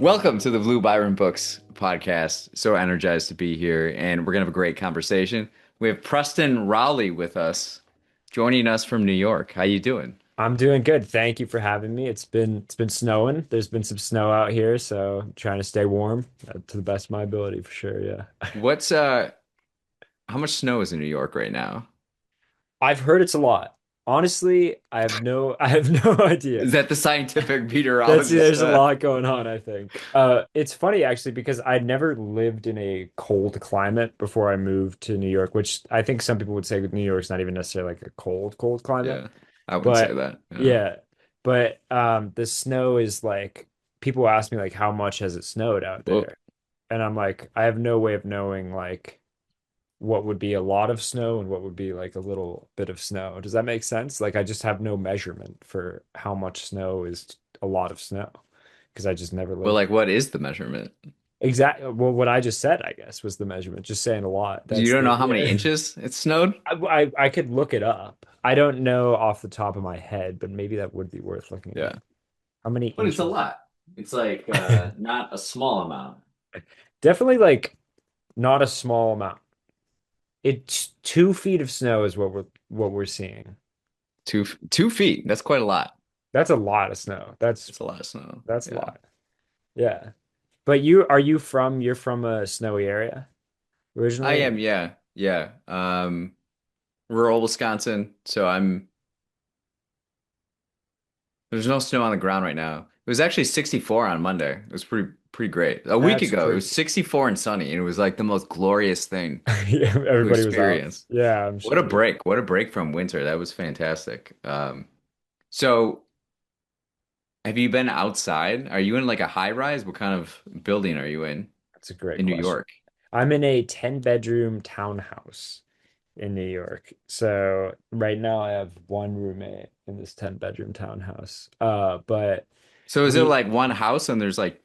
Welcome to the Blue Byron Books Podcast. So energized to be here, and we're gonna have a great conversation. We have Preston Rowley with us, joining us from New York. How you doing? I'm doing good. Thank you for having me. It's been snowing. There's been some snow out here, so I'm trying to stay warm to the best of my ability for sure. Yeah. What's how much snow is in New York right now? I've heard it's a lot. Honestly, I have no idea. Is that the scientific That's meteorologist? There's a lot going on, I think. It's funny actually because I'd never lived in a cold climate before I moved to New York, which I think some people would say New York's not even necessarily like a cold climate. Yeah, I wouldn't say But that. Yeah. yeah, but the snow is like people ask me like how much has it snowed out Well, there? And I'm like, I have no way of knowing like what would be a lot of snow and what would be like a little bit of snow. Does that make sense? Like I just have no measurement for how much snow is a lot of snow because I just never well, lived. like, what is the measurement? Exactly. Well, what I just said, I guess, was the measurement. Just saying a lot. You That's don't the know how many yeah. inches it snowed? I could look it up. I don't know off the top of my head, but maybe that would be worth looking Yeah, up. How many but it's a inches? lot. It's like not a small amount. Definitely like not a small amount. It's 2 feet of snow is what we're seeing. Two feet. That's quite a lot. That's a lot of snow. That's It's a lot of snow. that's a Yeah. lot. Yeah. But you're from a snowy area I originally? am, yeah. Yeah. Rural Wisconsin. So there's no snow on the ground right now. It was actually 64 on Monday. It was pretty great. A week That's ago, it was crazy. 64 and sunny, and it was like the most glorious thing Yeah, to everybody was out. experience. Yeah, I'm What a sure. break. What a break from winter. That was fantastic. So have you been outside? Are you in like a high rise? What kind of building are you That's a great in New question. York? I'm in a 10-bedroom townhouse in New York. So right now I have one roommate in this 10-bedroom townhouse. But So is it we like one house and there's like,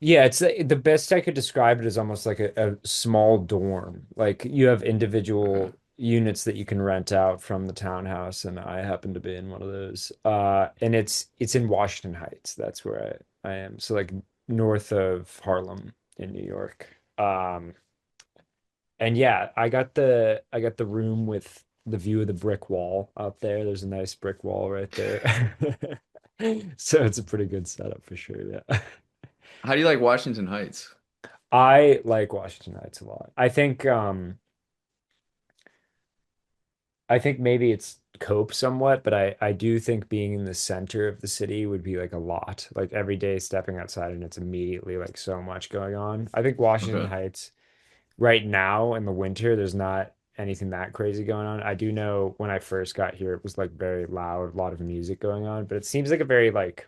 yeah, it's the best I could describe it is almost like a small dorm. Like you have okay. individual units that you can rent out from the townhouse, and I happen to be in one of those. And it's in Washington Heights. That's where I am. So like north of Harlem in New York. And yeah, I got the room with the view of the brick wall up there. There's a nice brick wall right there. So it's a pretty good setup for sure. Yeah. How do you like Washington Heights? I like Washington Heights a lot. I think maybe it's cope somewhat, but I do think being in the center of the city would be like a lot. Like every day stepping outside and it's immediately like so much going on. I think Washington Okay. Heights right now in the winter, there's not anything that crazy going on. I do know when I first got here, it was like very loud, a lot of music going on, but it seems like a very like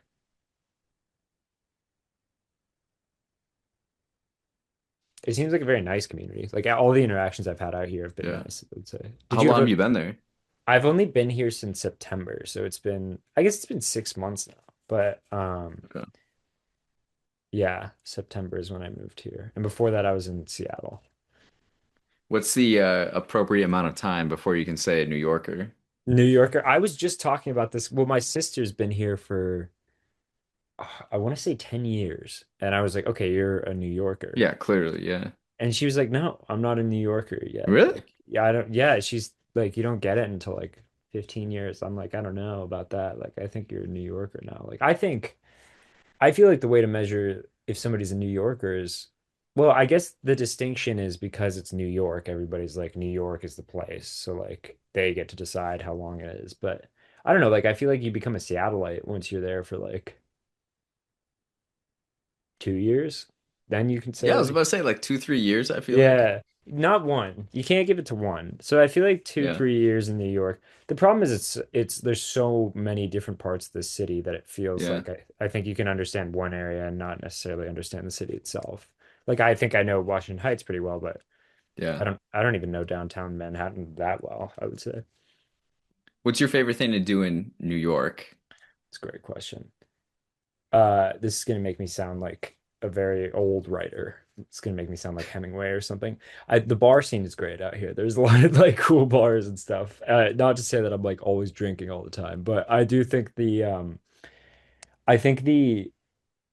it seems like a very nice community. Like all the interactions I've had out here have been Yeah. nice, I would say. Did How you long have ever you been there? I've only been here since September, so I guess it's been 6 months now. But Okay. yeah, September is when I moved here. And before that I was in Seattle. What's the appropriate amount of time before you can say a New Yorker? New Yorker. I was just talking about this. Well, my sister's been here for I want to say 10 years. And I was like, "Okay, you're a New Yorker." Yeah, clearly, yeah. And she was like, "No, I'm not a New Yorker yet." Really? Like, yeah, I don't yeah, she's like, "You don't get it until like 15 years." I'm like, "I don't know about that. Like, I think you're a New Yorker now." Like, I feel like the way to measure if somebody's a New Yorker is, well, I guess the distinction is because it's New York, everybody's like, New York is the place. So like they get to decide how long it is. But I don't know, like I feel like you become a Seattleite once you're there for like 2 years. Then you can say Yeah, I was like, about to say like 2, 3 years, I feel like. yeah, not one. You can't give it to one. So I feel like two, Yeah. 3 years in New York. The problem is it's there's so many different parts of the city that it feels Yeah. like I think you can understand one area and not necessarily understand the city itself. Like I think I know Washington Heights pretty well, but Yeah. I don't even know downtown Manhattan that well, I would say. What's your favorite thing to do in New York? It's a great question. This is gonna make me sound like a very old writer. It's gonna make me sound like Hemingway or something. The bar scene is great out here. There's a lot of like cool bars and stuff. Not to say that I'm like always drinking all the time, but I do think I think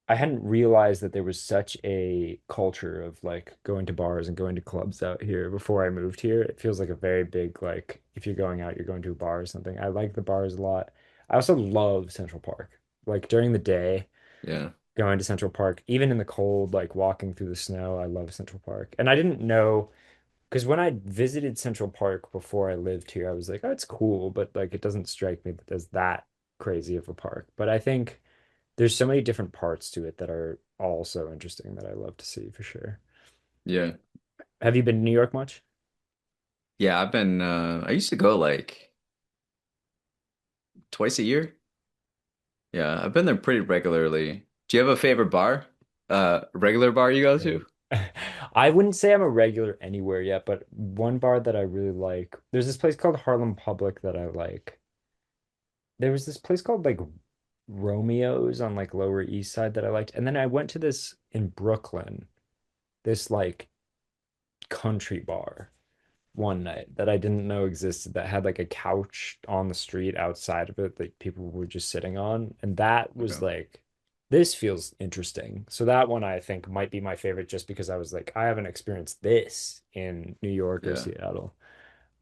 I hadn't realized that there was such a culture of like going to bars and going to clubs out here before I moved here. It feels like a very big, like if you're going out, you're going to a bar or something. I like the bars a lot. I also love Central Park. Like during the day, Yeah. going to Central Park, even in the cold, like walking through the snow, I love Central Park. And I didn't know because when I visited Central Park before I lived here, I was like, oh, it's cool, but like it doesn't strike me as that crazy of a park. But I think there's so many different parts to it that are all so interesting that I love to see for sure. Yeah. Have you been to New York much? Yeah, I used to go like twice a year. Yeah, I've been there pretty regularly. Do you have a favorite bar? Regular bar you go Really? to? I wouldn't say I'm a regular anywhere yet, but one bar that I really like, there's this place called Harlem Public that I like. There was this place called like Romeo's on like Lower East Side that I liked. And then I went to this in Brooklyn, this like country bar one night that I didn't know existed that had like a couch on the street outside of it that people were just sitting on. And that was Okay. like, this feels interesting. So that one I think might be my favorite just because I was like, I haven't experienced this in New York or Yeah. Seattle.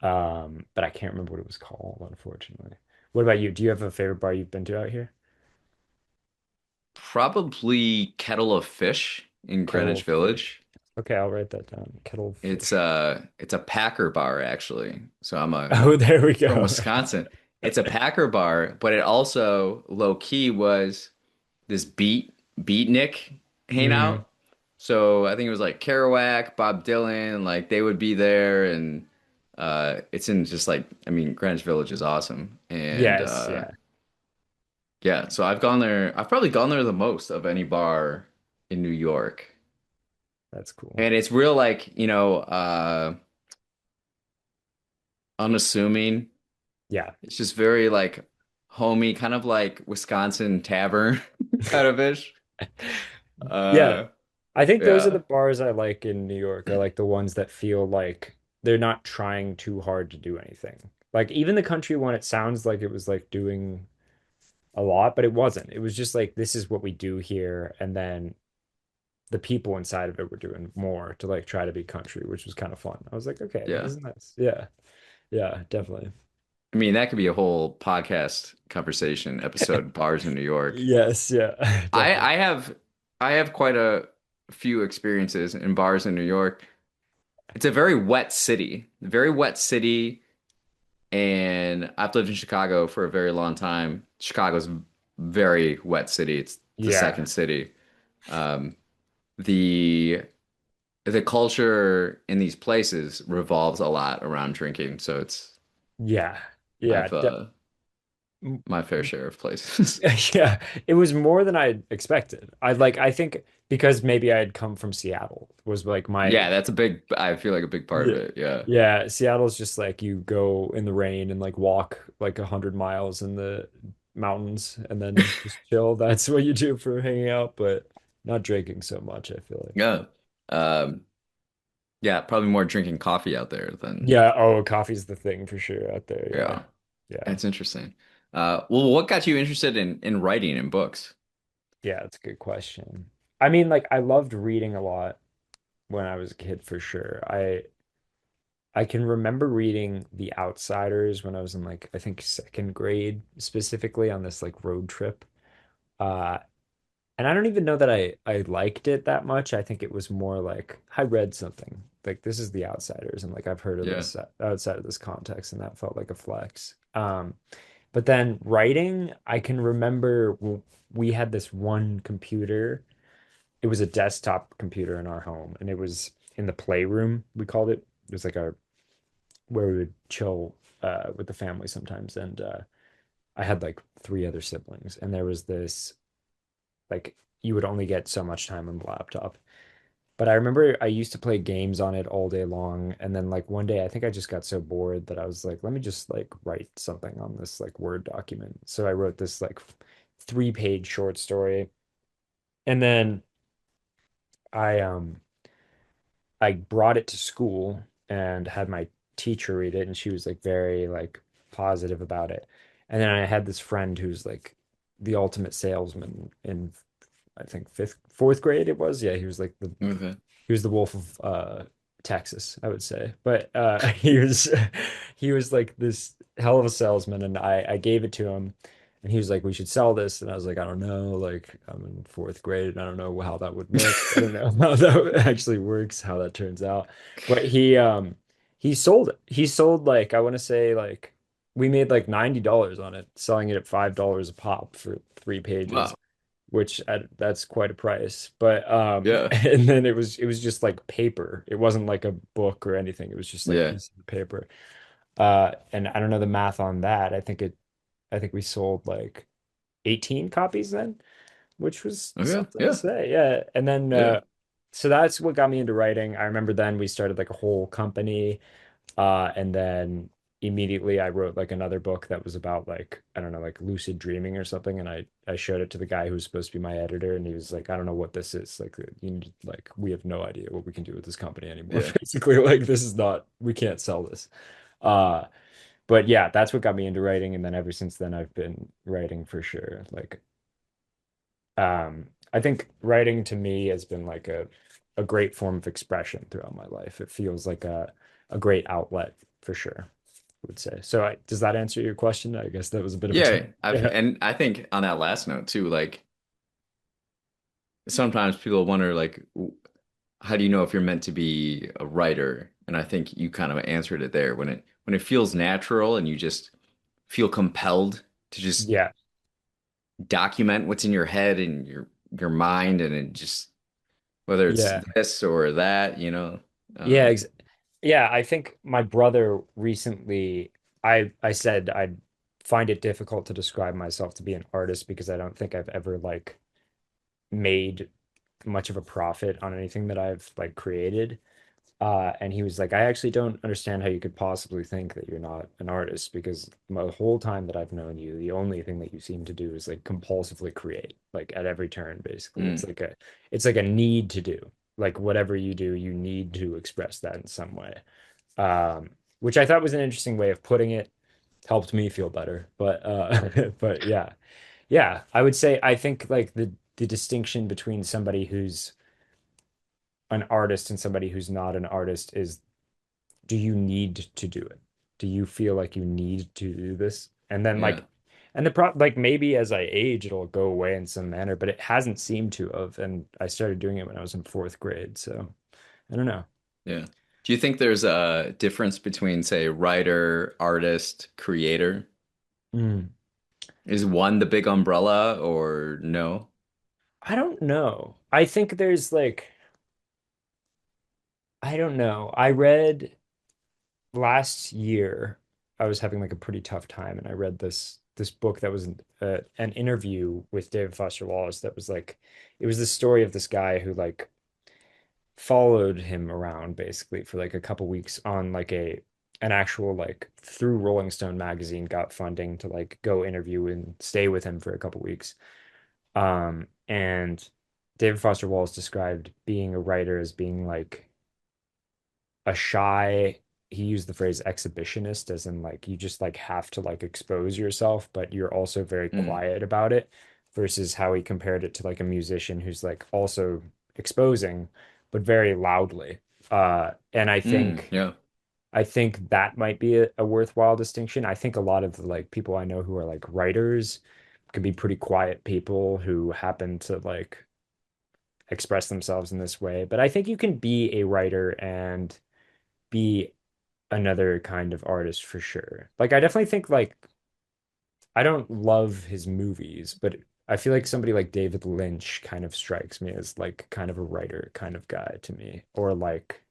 But I can't remember what it was called, unfortunately. What about you? Do you have a favorite bar you've been to out here? Probably Kettle of Fish in Kettle Greenwich of Fish. Village. Okay, I'll write that down. Kettle of Fish. It's a Packer bar actually. So Oh, there we from go. Wisconsin. It's a Packer bar, but it also low key was this beatnik Mm, hangout. So I think it was like Kerouac, Bob Dylan, like they would be there, and it's in just like I mean Greenwich Village is awesome, and yes, yeah, yeah. So I've gone there. I've probably gone there the most of any bar in New York, that's cool. and it's real like unassuming. Yeah. It's just very like homey, kind of like Wisconsin tavern kind of ish. Yeah. Uh, I think those are the yeah, bars I like in New York. I like the ones that feel like they're not trying too hard to do anything. Like even the country one, it sounds like it was like doing a lot, but it wasn't. It was just like this is what we do here, and then the people inside of it were doing more to like try to be country, which was kind of fun. I was like, okay, this yeah. is nice. Yeah. Yeah, definitely. I mean, that could be a whole podcast conversation episode, bars in New York. Yes, yeah, I definitely. I have I have quite a few experiences in bars in New York. It's a very wet city, and I've lived in Chicago for a very long time. Chicago's a very wet city. It's the Yeah. second city. Um, the the culture in these places revolves a lot around drinking, so it's Yeah. Yeah. I've my fair share of places. Yeah, it was more than I expected. I think because maybe I had come from Seattle was like my Yeah, that's a big, I feel like a big part of yeah. it. Yeah. Yeah, Seattle's just like you go in the rain and like walk like 100 miles in the mountains and then just chill. That's what you do for hanging out, but not drinking so much, I feel like. Yeah. Um, yeah, probably more drinking coffee out there than, Yeah, oh, coffee's the thing for sure out there. Yeah. yeah. Yeah. That's interesting. Well, what got you interested in writing and books? Yeah, that's a good question. I mean, like I loved reading a lot when I was a kid for sure. I can remember reading The Outsiders when I was in like I think second grade, specifically on this like road trip. Uh and I don't even know that I liked it that much. I think it was more like I read something. Like this is The Outsiders and like I've heard of Yeah. this outside of this context and that felt like a flex. But then writing, I can remember we had this one computer. It was a desktop computer in our home and it was in the playroom, we called it. It was like our where we would chill with the family sometimes. And I had like three other siblings, and there was this like you would only get so much time on the laptop. But I remember I used to play games on it all day long, and then like one day I think I just got so bored that I was like, let me just like write something on this like Word document. So I wrote this like 3-page short story, and then I I brought it to school and had my teacher read it, and she was like very like positive about it. And then I had this friend who's like the ultimate salesman in I think fifth, fourth grade it was. Yeah, he was like the Okay. he was the wolf of Texas, I would say. But he was like this hell of a salesman, and I gave it to him, and he was like, "We should sell this," and I was like, "I don't know, like I'm in fourth grade, and I don't know how that would look. I don't know how that actually works, how that turns out." But he sold it. He sold like I want to say like we made like $90 on it, selling it at $5 a pop for 3 pages, Wow. which that's quite a price. But Yeah. and then it was just like paper. It wasn't like a book or anything. It was just like Yeah. pieces of paper. And I don't know the math on that. I think we sold like 18 copies then, which was Okay. something to Yeah. say. Yeah. And then Yeah. so that's what got me into writing. I remember then we started like a whole company. And then immediately I wrote like another book that was about like, I don't know, like lucid dreaming or something. And I showed it to the guy who was supposed to be my editor, and he was like, I don't know what this is. Like, like, we have no idea what we can do with this company anymore. Yeah. Basically, like, this is not, we can't sell this. Uh, but yeah, that's what got me into writing. And then ever since then, I've been writing for sure. Like, I think writing to me has been like a great form of expression throughout my life. It feels like a great outlet for sure, I would say. So does that answer your question? I guess that was a bit of a Yeah. yeah. And I think on that last note too, like sometimes people wonder like how do you know if you're meant to be a writer? And I think you kind of answered it there when it feels natural and you just feel compelled to just Yeah. document what's in your head and your mind and it just whether it's Yeah. this or that, Yeah, Um, yeah, I think my brother recently I said I'd find it difficult to describe myself to be an artist because I don't think I've ever like made much of a profit on anything that I've like created. And he was like, I actually don't understand how you could possibly think that you're not an artist because the whole time that I've known you, the only thing that you seem to do is like compulsively create, like at every turn, basically. mm, It's like a need to do. Like whatever you do, you need to express that in some way. Which I thought was an interesting way of putting it. Helped me feel better. But but yeah. Yeah, I would say I think like the distinction between somebody who's an artist and somebody who's not an artist is, do you need to do it? Do you feel like you need to do this? And then yeah, like, and the pro like maybe as I age, it'll go away in some manner, but it hasn't seemed to have. And I started doing it when I was in fourth grade. So I don't know. yeah. Do you think there's a difference between, say, writer, artist, creator? Mm. Is one the big umbrella or no? I don't know. I think there's like, I don't know. I read last year, I was having like a pretty tough time, and I read this book that was an interview with David Foster Wallace that was like, it was the story of this guy who like followed him around basically for like a couple weeks on like an actual like through Rolling Stone magazine got funding to like go interview and stay with him for a couple weeks. And David Foster Wallace described being a writer as being like a shy, he used the phrase exhibitionist, as in like you just like have to like expose yourself, but you're also very Mm, quiet about it, versus how he compared it to like a musician who's like also exposing, but very loudly. And yeah. I think that might be a worthwhile distinction. I think a lot of the like people I know who are like writers could be pretty quiet people who happen to like express themselves in this way. But I think you can be a writer and be another kind of artist for sure. Like I definitely think like I don't love his movies, but I feel like somebody like David Lynch kind of strikes me as like kind of a writer kind of guy to me. Or like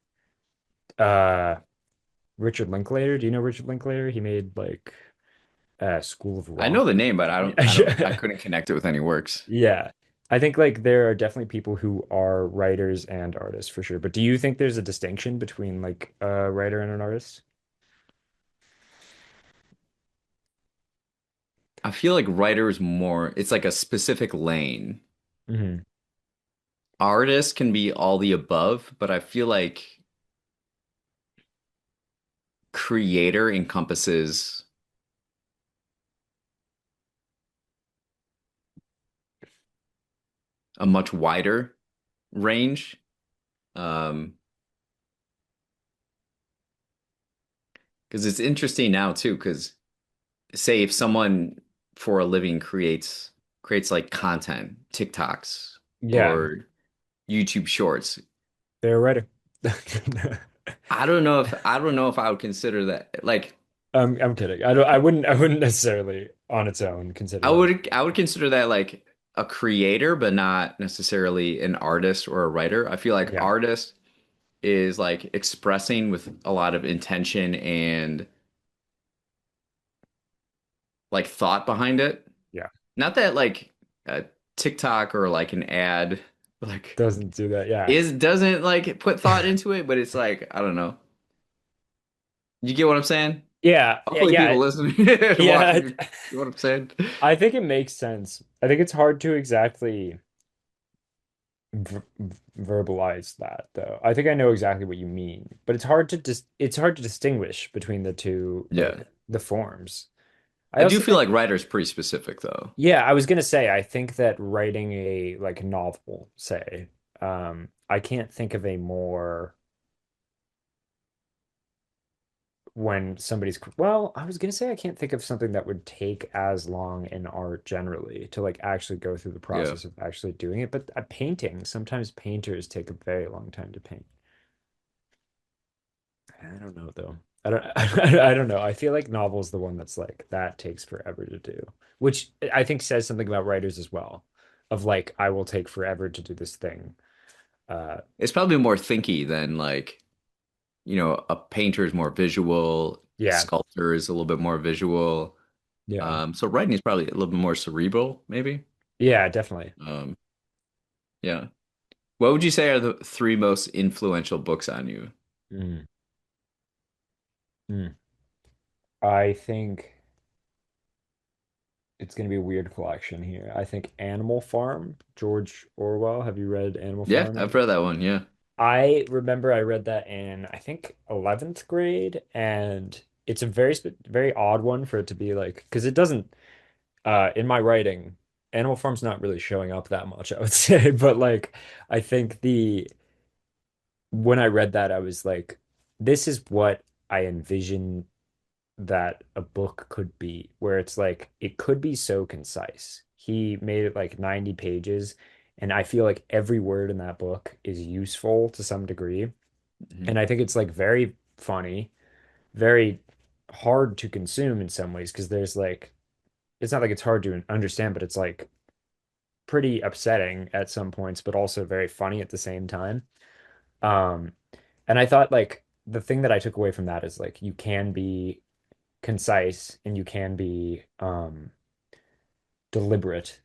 uh Richard Linklater. Do you know Richard Linklater? He made like School of I know Rock. the name, but I Yeah. couldn't connect it with any works. Yeah. I think like there are definitely people who are writers and artists for sure. But do you think there's a distinction between like a writer and an artist? I feel like writer is more, it's like a specific lane. Hmm. Artist can be all the above, but I feel like creator encompasses a much wider range. Um, because it's interesting now too, because say if someone for a living creates like content, TikToks Yeah, or YouTube shorts. they're a writer. I don't know if I would consider that like I'm kidding. I wouldn't necessarily on its own consider that. I would consider that like a creator, but not necessarily an artist or a writer. I feel like Yeah. artist is like expressing with a lot of intention and like thought behind it. Yeah. Not that like a TikTok or like an ad like Doesn't do that. Yeah. is doesn't like put thought into it, but it's like I don't know. You get what I'm saying? Yeah. Yeah. Hopefully people Yeah. listening and Yeah. watching, you know what I'm saying? I think it makes sense. I think it's hard to exactly ver verbalize that though. I think I know exactly what you mean, but it's hard to distinguish between the two, Yeah. like the forms. I I do also feel think, like writer's pretty specific though. yeah, I was gonna say, I think that writing a like novel, say, I can't think of a more when somebody's well, I was gonna say I can't think of something that would take as long in art generally to like actually go through the Yeah. process of actually doing it. But a painting, sometimes painters take a very long time to paint. I don't know though. I don't I don't know. I feel like novel's the one that's like that takes forever to do, which I think says something about writers as well, of like I will take forever to do this thing. Uh It's probably more thinky than like, you know, a painter is more visual, a yeah. sculptor is a little bit more visual. Yeah. So writing is probably a little bit more cerebral, maybe. Yeah, definitely. Um, yeah. What would you say are the three most influential books on you? Mm. Mm. I think it's going to be a weird collection here. I think Animal Farm, George Orwell. Have you read Animal Yeah, Farm? I've read that one. Yeah. I remember I read that in, I think, 11th grade, and it's a very odd one for it to be like, because it doesn't, in my writing, Animal Farm's not really showing up that much, I would say, but like, I think when I read that, I was like, this is what I envision that a book could be, where it's like it could be so concise. He made it like 90 pages, and I feel like every word in that book is useful to some degree. Mhm. And I think it's like very funny, very hard to consume in some ways because there's like it's not like it's hard to understand, but it's like pretty upsetting at some points, but also very funny at the same time. Um, and I thought like the thing that I took away from that is like you can be concise and you can be deliberate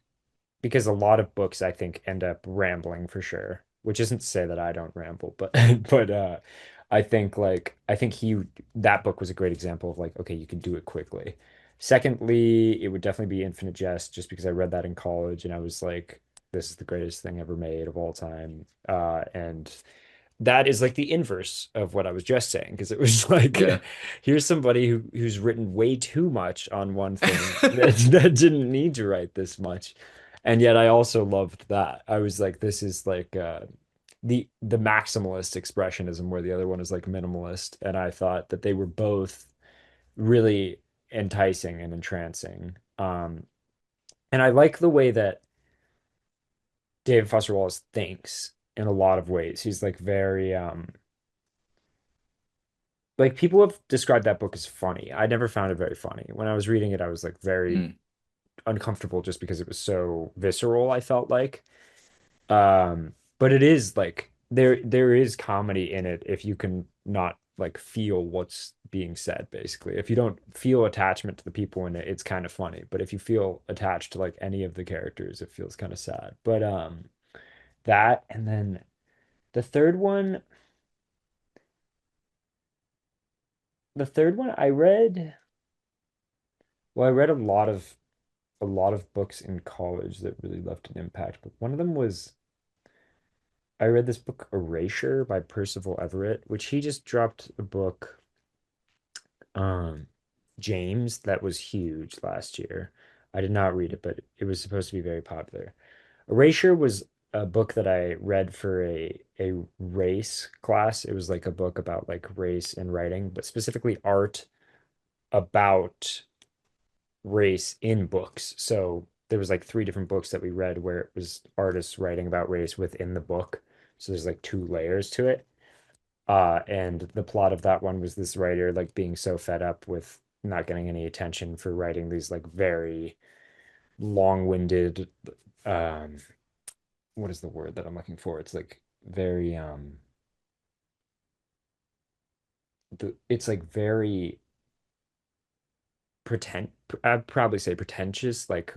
because a lot of books I think end up rambling for sure, which isn't to say that I don't ramble, but but I think he that book was a great example of like okay, you can do it quickly. Secondly, it would definitely be Infinite Jest just because I read that in college and I was like this is the greatest thing ever made of all time. And that is like the inverse of what I was just saying because it was like Yeah. here's somebody who's written way too much on one thing that didn't need to write this much. And yet I also loved that. I was like this is like the maximalist expressionism where the other one is like minimalist and I thought that they were both really enticing and entrancing. And I like the way that David Foster Wallace thinks in a lot of ways. He's like very like people have described that book as funny. I never found it very funny. When I was reading it, I was like very Mm. uncomfortable just because it was so visceral, I felt like. But it is like there is comedy in it if you can not like feel what's being said, basically. If you don't feel attachment to the people in it, it's kind of funny. But if you feel attached to like any of the characters, it feels kind of sad. But that and then the third one, the third one I read, well, I read a lot of books in college that really left an impact, but one of them was I read this book Erasure by Percival Everett, which he just dropped a book, um, James, that was huge last year. I did not read it, but it was supposed to be very popular. Erasure was a book that I read for a race class. It was like a book about like race and writing, but specifically art about race in books. So there was like three different books that we read where it was artists writing about race within the book. So there's like two layers to it. And the plot of that one was this writer like being so fed up with not getting any attention for writing these like very long-winded um what is the word that I'm looking for? It's like very it's like very pretend I'd probably say pretentious, like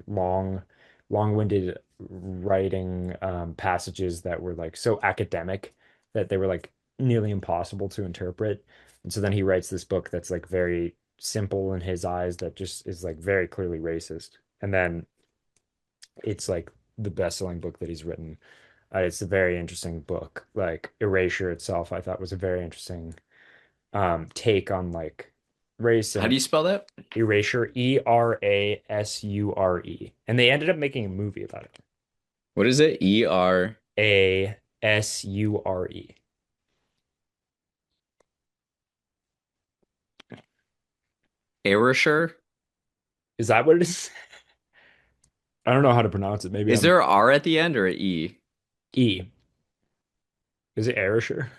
long-winded writing passages that were like so academic that they were like nearly impossible to interpret. And so then he writes this book that's like very simple in his eyes that just is like very clearly racist. And then it's like the best-selling book that he's written. It's a very interesting book. Like Erasure itself, I thought was a very interesting take on like race How do and you spell that? Erasure, Erasure. And they ended up making a movie about it. What is it? Asure. Erasure? Is that what it is? I don't know how to pronounce it. Maybe Is I'm there a R at the end or a E? E. Is it Erasure?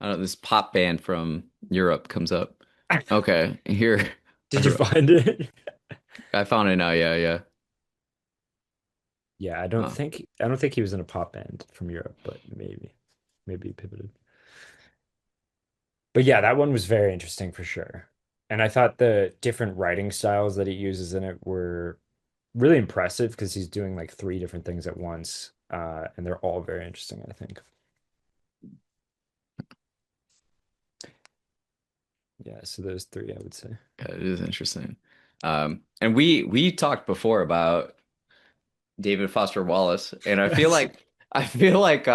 I don't know. This pop band from Europe comes up. Okay, here. Did you find it? I found it now. Yeah, yeah. Yeah, Huh. I don't think he was in a pop band from Europe, but maybe he pivoted. But yeah, that one was very interesting for sure. And I thought the different writing styles that he uses in it were really impressive because he's doing like three different things at once. And they're all very interesting, I think. Yeah, so those three, I would say. Yeah, it is interesting. And we talked before about David Foster Wallace, and Yes. I feel like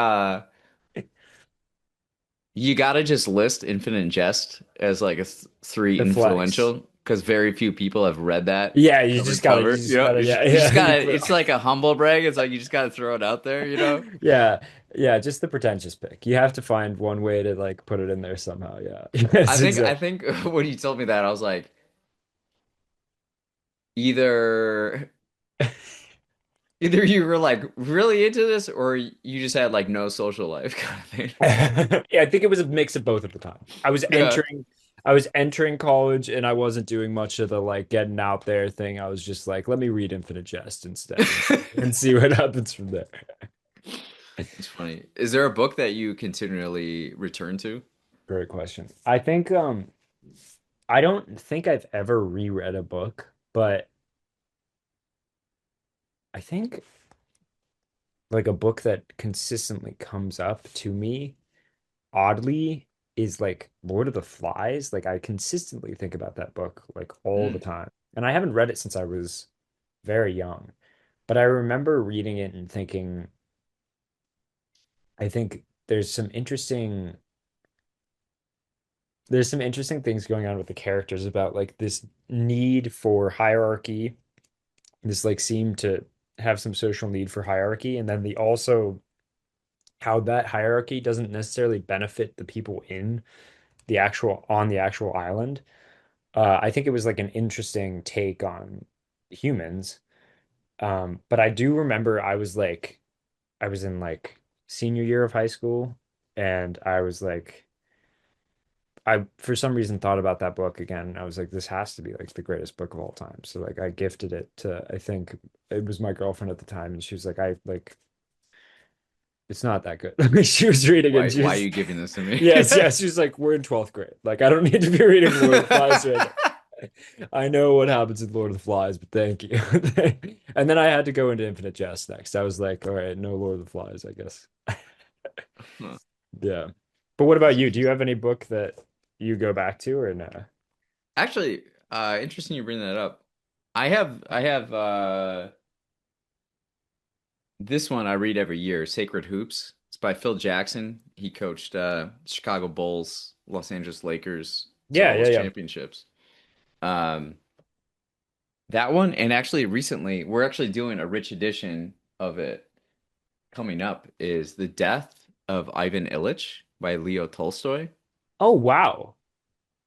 you gotta just list Infinite Jest as like a th three The flex. influential because very few people have read that Yeah, cover to cover. you just gotta, yeah, You yeah. just You gotta. put It's like a humble brag. It's like you just gotta throw it out there. yeah, yeah, just the pretentious pick. You have to find one way to like put it in there somehow. Yeah. Yes, I exactly. think when you told me that, I was like, either either you were like really into this, or you just had like no social life kind of thing. Yeah, I think it was a mix of both at the time. Yeah. I was entering college and I wasn't doing much of the like getting out there thing. I was just like, let me read Infinite Jest instead and see what happens from there. It's funny. Is there a book that you continually return to? Great question. I don't think I've ever reread a book, but I think like a book that consistently comes up to me oddly is like Lord of the Flies. Like I consistently think about that book like all the Hmm. time. And I haven't read it since I was very young. But I remember reading it and thinking, I think there's some interesting things going on with the characters about like this need for hierarchy, this like seem to have some social need for hierarchy, and then the also how that hierarchy doesn't necessarily benefit the people in the actual island. I think it was like an interesting take on humans. But I do remember I was in like senior year of high school, and I was like, I for some reason thought about that book again. I was like, this has to be like the greatest book of all time. So like I gifted it to I think it was my girlfriend at the time, and she was like, I like it's not that good. She was reading it and she Why are was you giving this to me? yes, yes, she was like, we're in 12th grade. Like I don't need to be reading Lord of the Flies right now. I know what happens in Lord of the Flies, but thank you. And then I had to go into Infinite Jest next. I was like, all right, no Lord of the Flies, I guess. Huh. Yeah. But what about you? Do you have any book that you go back to or no? Actually, interesting you bring that up. I have this one I read every year, Sacred Hoops. It's by Phil Jackson. He coached Chicago Bulls, Los Angeles Lakers to Yeah, all yeah, those yeah. championships. Um, that one, and actually recently we're actually doing a rich edition of it. coming up is The Death of Ivan Ilyich by Leo Tolstoy. Oh wow.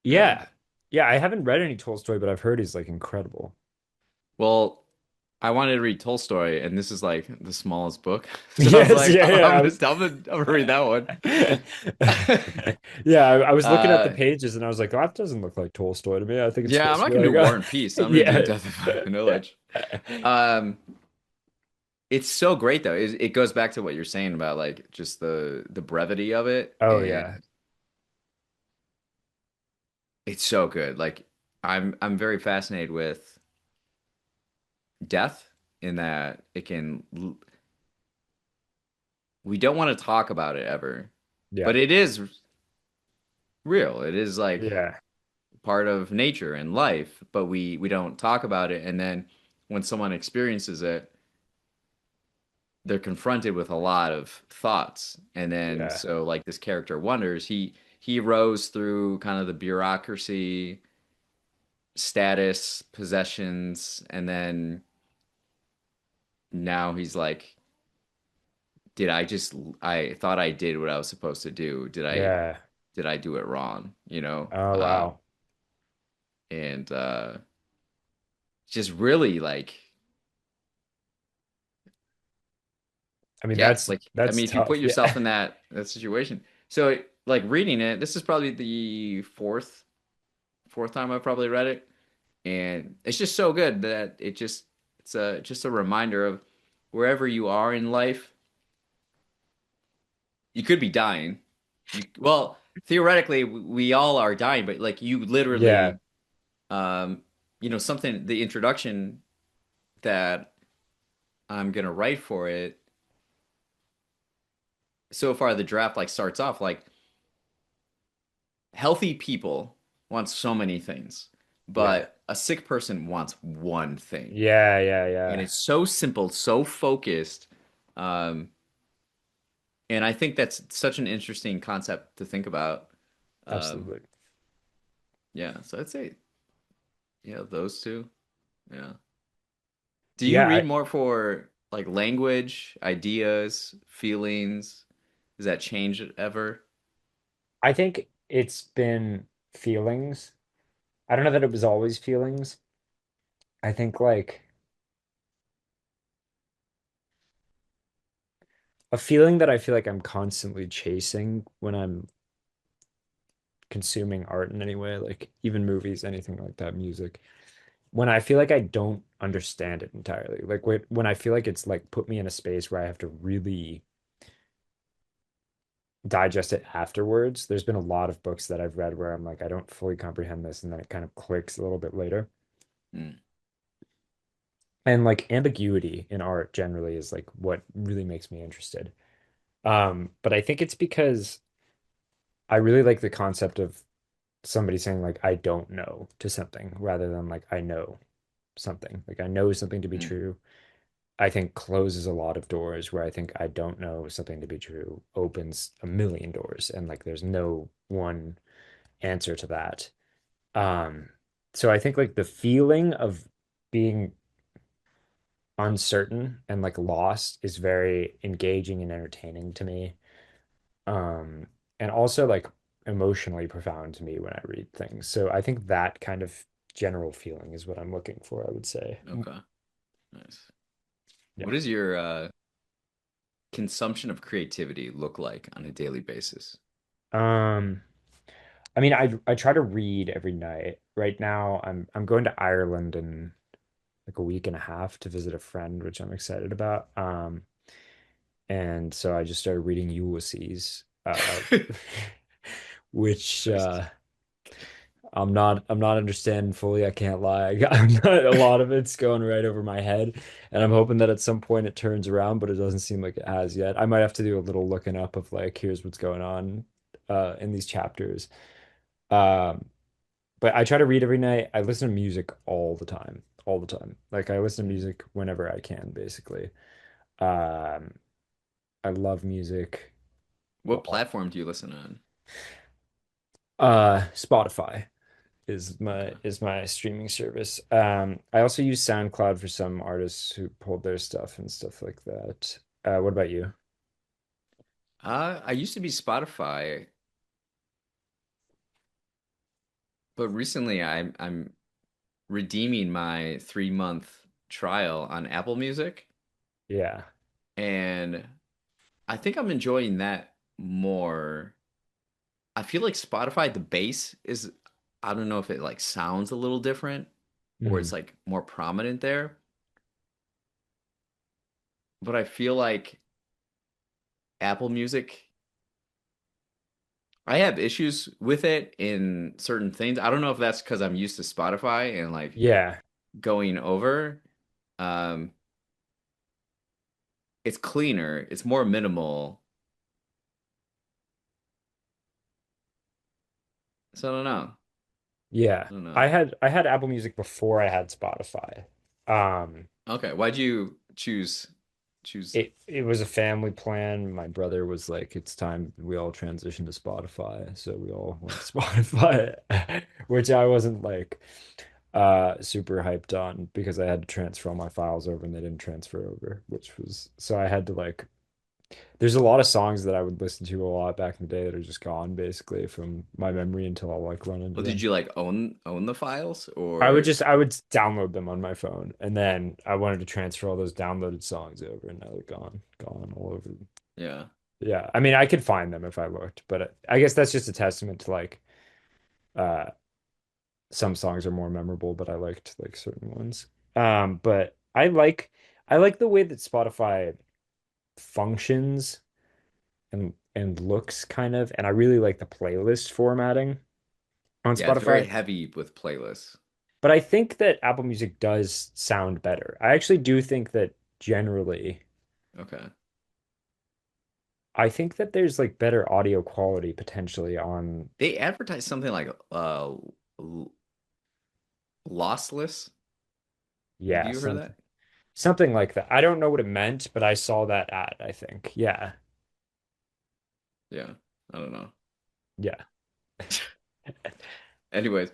Yeah. Yeah. Yeah, I haven't read any Tolstoy, but I've heard he's like incredible. Well, I wanted to read Tolstoy, and this is like the smallest book. So I was Yes, like, yeah, yeah. I'm gonna read that one. Yeah, I was looking at the Uh, pages and I was like, oh, that doesn't look like Tolstoy to me. I think it's yeah, I'm supposed to not be gonna do like War and Peace. I'm gonna do yeah. Death of Ivan Ilyich. Um, it's so great though. It goes back to what you're saying about like just the brevity of it, Oh yeah. and it's so good. Like I'm very fascinated with death in that we don't want to talk about it ever, Yeah. but it is real. It is like Yeah. part of nature and life, but we don't talk about it. And then when someone experiences it, they're confronted with a lot of thoughts. And then Yeah. so like this character wonders, he rose through kind of the bureaucracy, status, possessions, and then now he's like, did I just I thought I did what I was supposed to do. Yeah. Did I do it wrong? Oh wow. And just really like I mean, yeah, like I that's mean if you put tough. Yeah. yourself in that situation. So like reading it, this is probably the fourth time I've probably read it, and it's just so good that it's a just a reminder of wherever you are in life, you could be dying. Well, theoretically we all are dying, but like you Yeah, literally something the introduction that I'm gonna write for it so far the draft like starts off like healthy people want so many things, yeah. but a sick person wants one thing. Yeah, yeah, And yeah. it's so simple, so focused. Um, and I think that's such an interesting concept to think about. Um, Absolutely. yeah, so I'd say, yeah, those two. Yeah. Do you Yeah, read more for like language, ideas, feelings? Does that change ever? I think it's been feelings. I don't know that it was always feelings. I think like a feeling that I feel like I'm constantly chasing when I'm consuming art in any way, like even movies, anything like that, music. When I feel like I don't understand it entirely, like when I feel like it's like put me in a space where I have to really digest it afterwards. There's been a lot of books that I've read where I'm like, I don't fully comprehend this, and then it kind of clicks a little bit later. Mm, And like ambiguity in art generally is like what really makes me interested. But I think it's because I really like the concept of somebody saying like I don't know to something rather than like I know something. Like I know something to be mm, true. I think closes a lot of doors where I think I don't know something to be true opens a million doors and like there's no one answer to that. Um, so I think like the feeling of being uncertain and like lost is very engaging and entertaining to me. Um, and also like emotionally profound to me when I read things. So I think that kind of general feeling is what I'm looking for, I would say. okay, nice. Yeah. What does your consumption of creativity look like on a daily basis? Um, I mean, I try to read every night. Right now, I'm going to Ireland in like a week and a half to visit a friend, which I'm excited about. And so I just started reading Ulysses, which Nice. I'm not understanding fully. I can't lie. I'm not, a lot of it's going right over my head, and I'm hoping that at some point it turns around, but it doesn't seem like it has yet. I might have to do a little looking up of like, here's what's going on in these chapters. Um, but I try to read every night. I listen to music all the time, all the time. Like I listen to music whenever I can, basically. Um, I love music. What platform do you listen on? Spotify Okay. is my streaming service. I also use SoundCloud for some artists who pulled their stuff and stuff like that. What about you? I used to be Spotify, but recently I'm redeeming my 3 month trial on Apple Music, Yeah. and I think I'm enjoying that more. I feel like Spotify, the bass is, I don't know if it like sounds a little different or it's Mhm. like more prominent there, but I feel like Apple Music, I have issues with it in certain things. I don't know if that's because I'm used to Spotify and like Yeah. going over. Um, it's cleaner, it's more minimal. So I don't know. Yeah. I don't know. I had Apple Music before I had Spotify. Um, Okay, why'd you choose? it was a family plan. My brother was like, it's time we all transition to Spotify. So we all went to Spotify, which I wasn't like super hyped on because I had to transfer all my files over and they didn't transfer over, which was so I had to like there's a lot of songs that I would listen to a lot back in the day that are just gone basically from my memory until I'll like run into Well, did them. you like own the files or I would download them on my phone and then I wanted to transfer all those downloaded songs over and now they're gone all over. yeah. Yeah, I mean I could find them if I looked, but I guess that's just a testament to like uh some songs are more memorable, but I liked like certain ones. But I like the way that Spotify functions and looks kind of, and I really like the playlist formatting on Yeah, it's very Spotify. heavy with playlists. But I think that Apple Music does sound better. I actually do think that generally, Okay. I think that there's like better audio quality potentially on, They advertise something like l- lossless. Have yeah, you heard that? something like that. I don't know what it meant, but I saw that ad, I think. Yeah. Yeah. I don't know. Yeah. Anyways,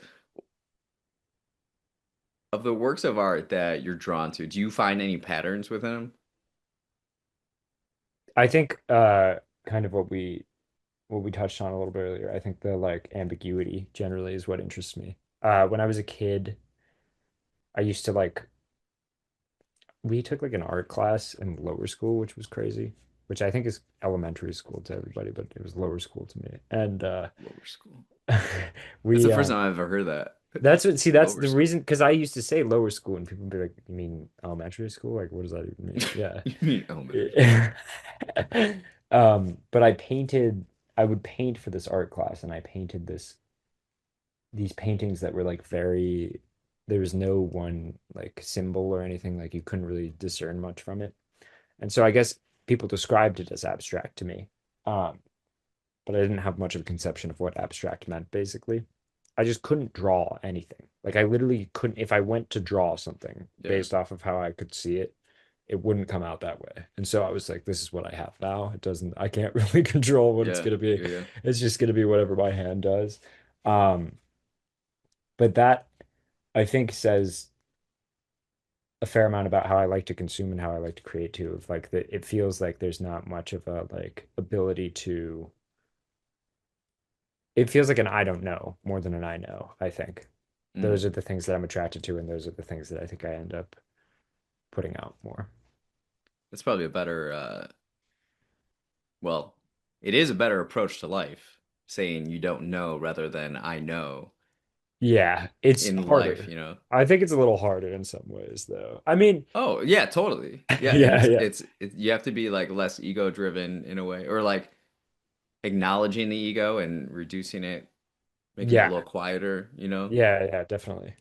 of the works of art that you're drawn to, do you find any patterns within them? I think kind of what we touched on a little bit earlier. I think the like ambiguity generally is what interests me. When I was a kid, I used to like we took like an art class in lower school, which was crazy, which I think is elementary school to everybody, but it was lower school to me. And Lower school. That's the we first time I've ever heard that. that's what see that's Lower the school. reason because I used to say lower school and people would be like, you mean elementary school? Like what does that even mean? Yeah. You mean elementary? But I would paint for this art class and I painted these paintings that were like very there was no one like symbol or anything like you couldn't really discern much from it. And so I guess people described it as abstract to me. Um, but I didn't have much of a conception of what abstract meant, basically. I just couldn't draw anything. Like I literally couldn't, if I went to draw something Yeah. based off of how I could see it, it wouldn't come out that way. And so I was like, this is what I have now. It doesn't, I can't really control what it's Yeah. gonna be. Yeah. Yeah. It's just gonna be whatever my hand does. Um, but that I think says a fair amount about how I like to consume and how I like to create too. Of like that, it feels like there's not much of a like ability to. It feels like an I don't know more than an I know. I think Mm. those are the things that I'm attracted to, and those are the things that I think I end up putting out more. That's probably a better well, it is a better approach to life, saying you don't know rather than I know Yeah, it's in life, harder. you know. I think it's a little harder in some ways, though. I mean, Oh, yeah, totally. Yeah, and yeah, yeah, you have to be like less ego driven in a way or like acknowledging the ego and reducing it, making it a yeah, little quieter, you know, yeah, yeah, definitely.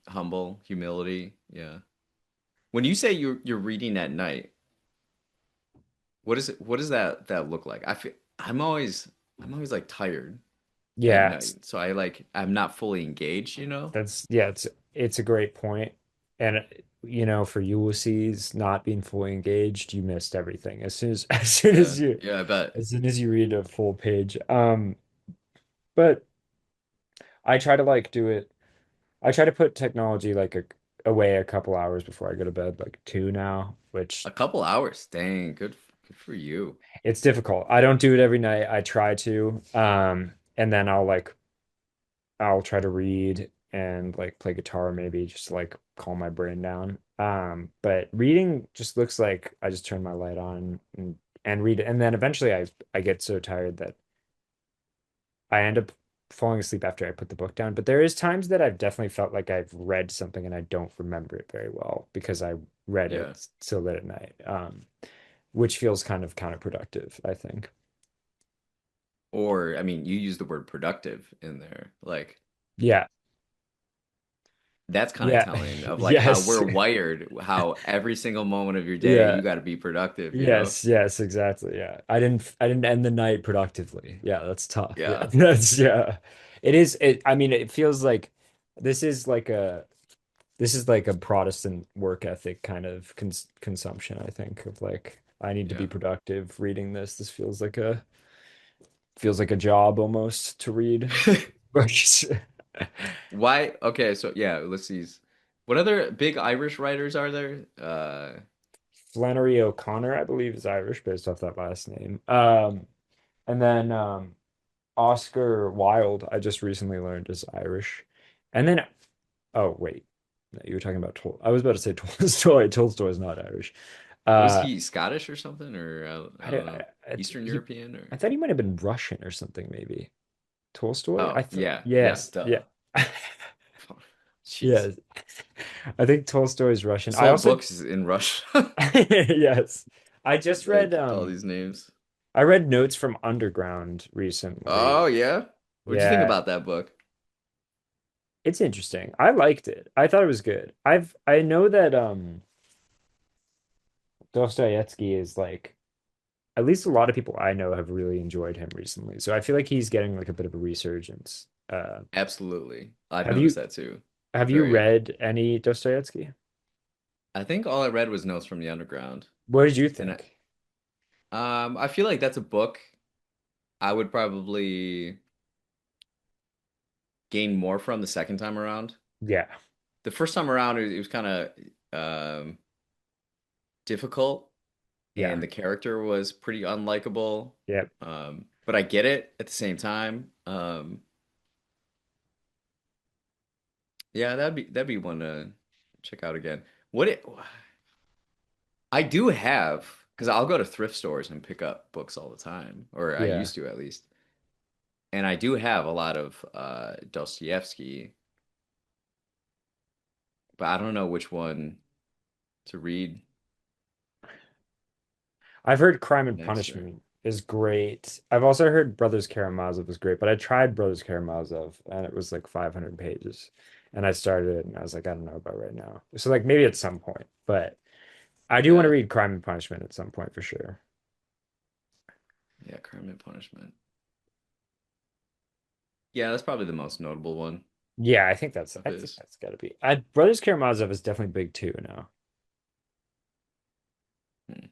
humble, humility. Yeah. When you say you're reading at night, what does that look like? I'm always like tired at Yeah, night. So I'm not fully engaged, you know? it's a great point. And for Ulysses not being fully engaged, you missed everything. As soon as as soon Yeah. as you Yeah, I bet. as soon as you read a full page. But I try to like do it. I try to put technology like away a couple hours before I go to bed, like two now, which A couple hours. Dang, good. Good for you. It's difficult. I don't do it every night. I try to. And then I'll try to read and like play guitar maybe just to like calm my brain down. But reading just looks like I just turn my light on and read it. And then eventually I get so tired that I end up falling asleep after I put the book down. But there is times that I've definitely felt like I've read something and I don't remember it very well because I read Yeah. it so late at night. Which feels kind of counterproductive, I think. Or, I mean, you use the word productive in there. Like, Yeah. that's kind of Yeah. telling of like how Yes. we're wired, how every single moment of your day Yeah. you got to be productive, you know? Yes, yes, exactly. Yeah. I didn't end the night productively. Yeah, that's tough. Yeah. Yeah. That's yeah. I mean it feels like this is like a this is like a Protestant work ethic kind of consumption, I think, of like I need to Yeah. be productive reading this. This feels like a job almost to read books. Why? Okay, so yeah, let's see. What other big Irish writers are there? Flannery O'Connor, I believe, is Irish based off that last name. And then Oscar Wilde, I just recently learned is Irish. And then, oh, wait. No, you were talking about I was about to say Tolstoy. Tolstoy is not Irish. Was Uh, he Scottish or something, or I I, don't don't- know, Eastern he, European or? I thought he might have been Russian or something, maybe. Tolstoy? I Oh, thought, yeah, yeah, yes, yeah. duh. Jeez. Yes. I think Tolstoy is Russian. I Sold also, books in Russia. yes. I just read, Like all these names. I read Notes from Underground Oh recently. yeah. What'd you think Yeah. about that book? It's interesting. I liked it. I thought it was good. I know that Dostoevsky is like at least a lot of people I know have really enjoyed him recently. So I feel like he's getting like a bit of a resurgence. Absolutely. I've Have noticed you that too. have you Very. read any Dostoevsky? I think all I read was Notes from the Underground. What did you And think? I feel like that's a book I would probably gain more from the second time around. Yeah. The first time around, it was kind of difficult, Yeah. and the character was pretty unlikable. Yeah. But I get it at the same time. Yeah, that'd be one to check out again. What it I do have, because I'll go to thrift stores and pick up books all the time, or I Yeah. used to at least. And I do have a lot of Dostoevsky, but I don't know which one to read I've heard Crime and next. Or Punishment is great. I've also heard Brothers Karamazov is great, but I tried Brothers Karamazov and it was like 500 pages. And I started it and I was like, I don't know about right now. So like maybe at some point, but I do want to yeah, read Crime and Punishment at some point for sure. yeah, Crime and Punishment. Yeah, that's probably the most notable one Yeah, of I think his. that's gotta be. Brothers Karamazov is definitely big too now. Hmm.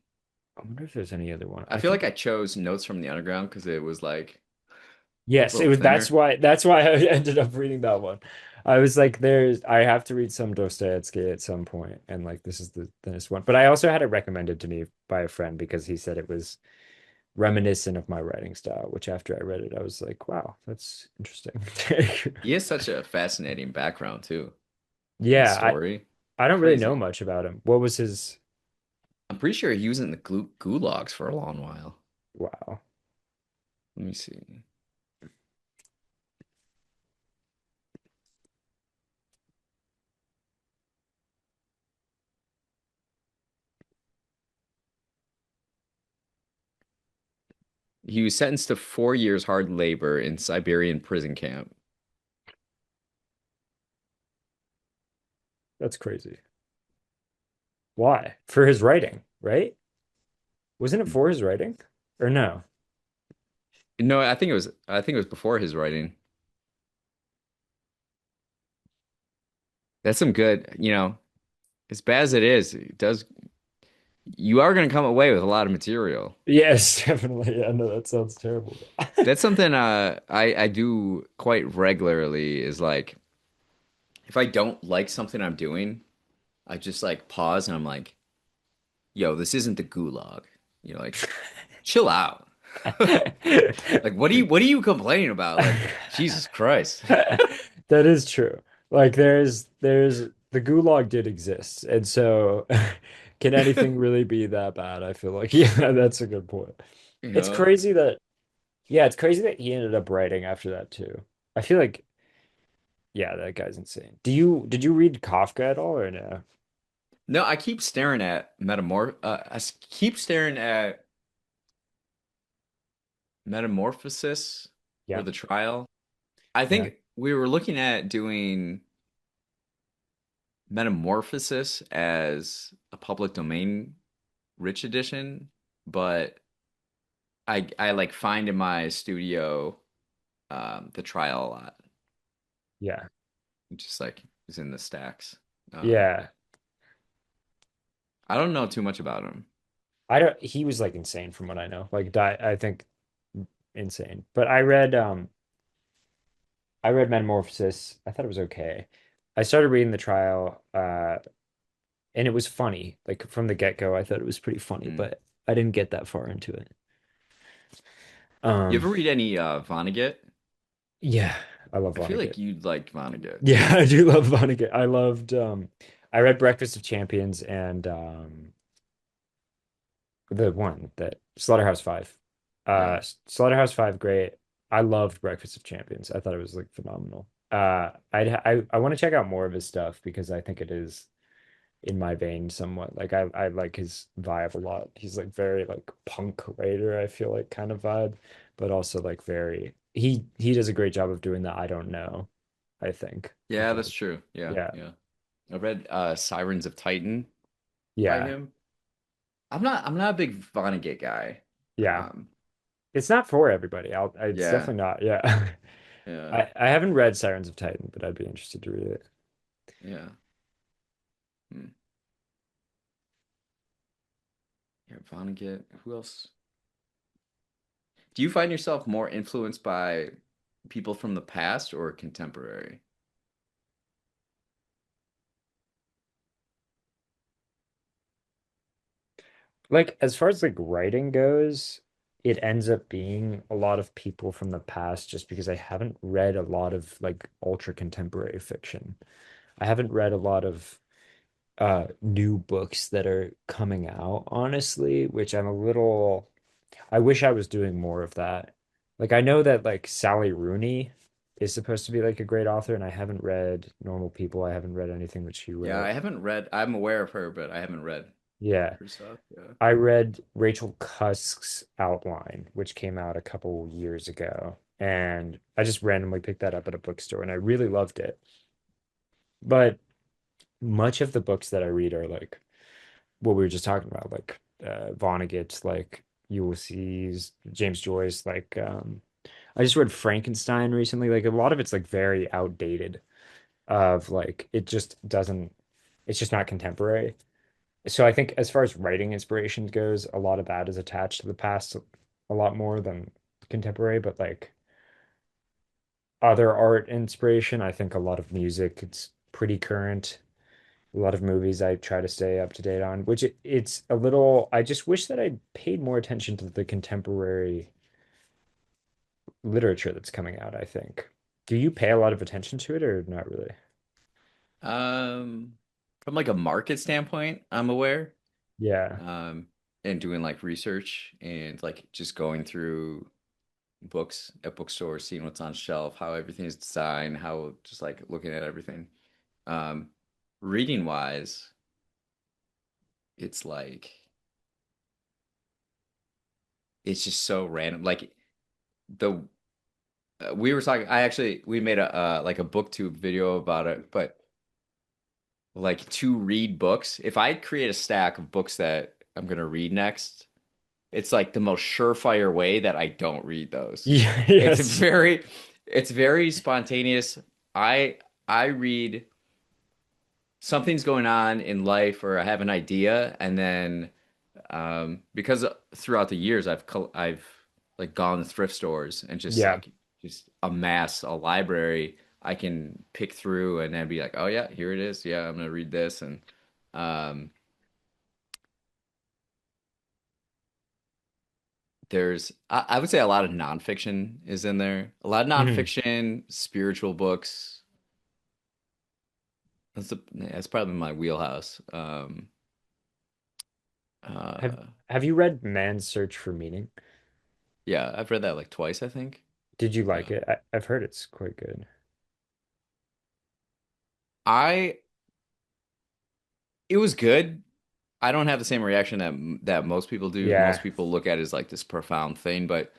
I wonder if there's any other one. I feel like I chose Notes from the Underground because it was like a Yes, it little was thinner. that's why I ended up reading that one. I was like, I have to read some Dostoevsky at some point, and like this is this one. But I also had it recommended to me by a friend because he said it was reminiscent of my writing style, which after I read it, I was like, wow, that's interesting. He has such a fascinating background too, and Yeah, story. I don't really know Crazy. much about him. What was his I'm pretty sure he was in the gulags for a long while. wow. Let me see. He was sentenced to 4 years hard labor in Siberian prison camp. That's crazy. Why? For his writing, right? Wasn't it for his writing? Or no? No, I think it was before his writing. That's some good, as bad as it is, you are going to come away with a lot of material. Yes, definitely. Yeah, no, that sounds terrible. That's something I do quite regularly is like if I don't like something I'm doing, I just like pause and I'm like, yo, this isn't the gulag. You're like, chill out. Like, what are you complaining about? Like, Jesus Christ. That is true. Like there's the gulag did exist. And so can anything really be that bad? I feel like yeah, that's a good point. You It's know? crazy that yeah, it's crazy that he ended up writing after that too. I feel like yeah, that guy's insane. Did you read Kafka at all or no? No, I keep staring at keep staring at Metamorphosis or Yeah, the trial. I yeah, think we were looking at doing Metamorphosis as a public domain rich edition, but I like find in my studio the trial a lot. yeah. It just like is in the stacks. Um, Yeah. I don't know too much about him. I don't he was like insane from what I know. Like I think insane. But I read Metamorphosis. I thought it was okay. I started reading the trial, and it was funny. Like from the get-go, I thought it was pretty funny, Mm. but I didn't get that far into it. You Um, ever read any Vonnegut? yeah, I love I feel Vonnegut. like you'd like Vonnegut. Yeah, I do love Vonnegut. I read Breakfast of Champions and the one that Slaughterhouse-Five. Yeah. Slaughterhouse-Five, great. I loved Breakfast of Champions. I thought it was like phenomenal. I want to check out more of his stuff because I think it is in my vein somewhat. Like I like his vibe a lot. He's like very like punk writer, I feel like kind of vibe, but also like very he does a great job of doing the I don't know, I think. I Yeah, feel that's like true. Yeah, yeah. yeah. I read Sirens of Titan by Yeah. him. I'm not a big Vonnegut guy. Yeah. Um, It's not for everybody. It's yeah, definitely not. Yeah. yeah, I haven't read Sirens of Titan, but I'd be interested to read it. yeah. Hmm. Yeah, Vonnegut. Who else? Do you find yourself more influenced by people from the past or contemporary? Like as far as like writing goes, it ends up being a lot of people from the past just because I haven't read a lot of like ultra contemporary fiction. I haven't read a lot of new books that are coming out, honestly, which I wish I was doing more of that. Like I know that like Sally Rooney is supposed to be like a great author, and I haven't read Normal People. I haven't read anything that she Yeah, wrote. I haven't read. I'm aware of her, but I haven't read Yeah. her stuff. Yeah. I read Rachel Cusk's Outline, which came out a couple years ago, and I just randomly picked that up at a bookstore, and I really loved it. But much of the books that I read are like what we were just talking about, like Vonnegut, like Ulysses, James Joyce. Like I just read Frankenstein recently. Like a lot of it's like very outdated. Of like it just doesn't. It's just not contemporary. So I think as far as writing inspiration goes, a lot of that is attached to the past a lot more than contemporary, but like other art inspiration, I think a lot of music, it's pretty current. A lot of movies I try to stay up to date on, which it's a little, I just wish that I paid more attention to the contemporary literature that's coming out, I think. Do you pay a lot of attention to it or not really? Um, from like a market standpoint, I'm aware. Yeah. Um, and doing like research and like just going through books at bookstores, seeing what's on shelf, how everything is designed, how just like looking at everything. Um, reading wise, it's like it's just so random. Like the we were talking, we made a like a booktube video about it, but like to read books, if I create a stack of books that I'm gonna read next, it's like the most surefire way that I don't read those. Yeah, It's yes. very it's very spontaneous. I I read something's going on in life or I have an idea and then because throughout the years I've like gone to thrift stores and Yeah. just amass a library I can pick through and then be like, oh yeah, here it is. Yeah, I'm gonna read this and um I would say a lot of nonfiction is in there. A lot of Mhm. nonfiction, spiritual books. That's probably my wheelhouse. Have Uh, have you read Man's Search for Meaning? yeah, I've read that like twice, I think. Did you like Yeah. it? I've heard it's quite good. I It was good. I don't have the same reaction that most people do. Most Yeah. people look at it as like this profound thing, but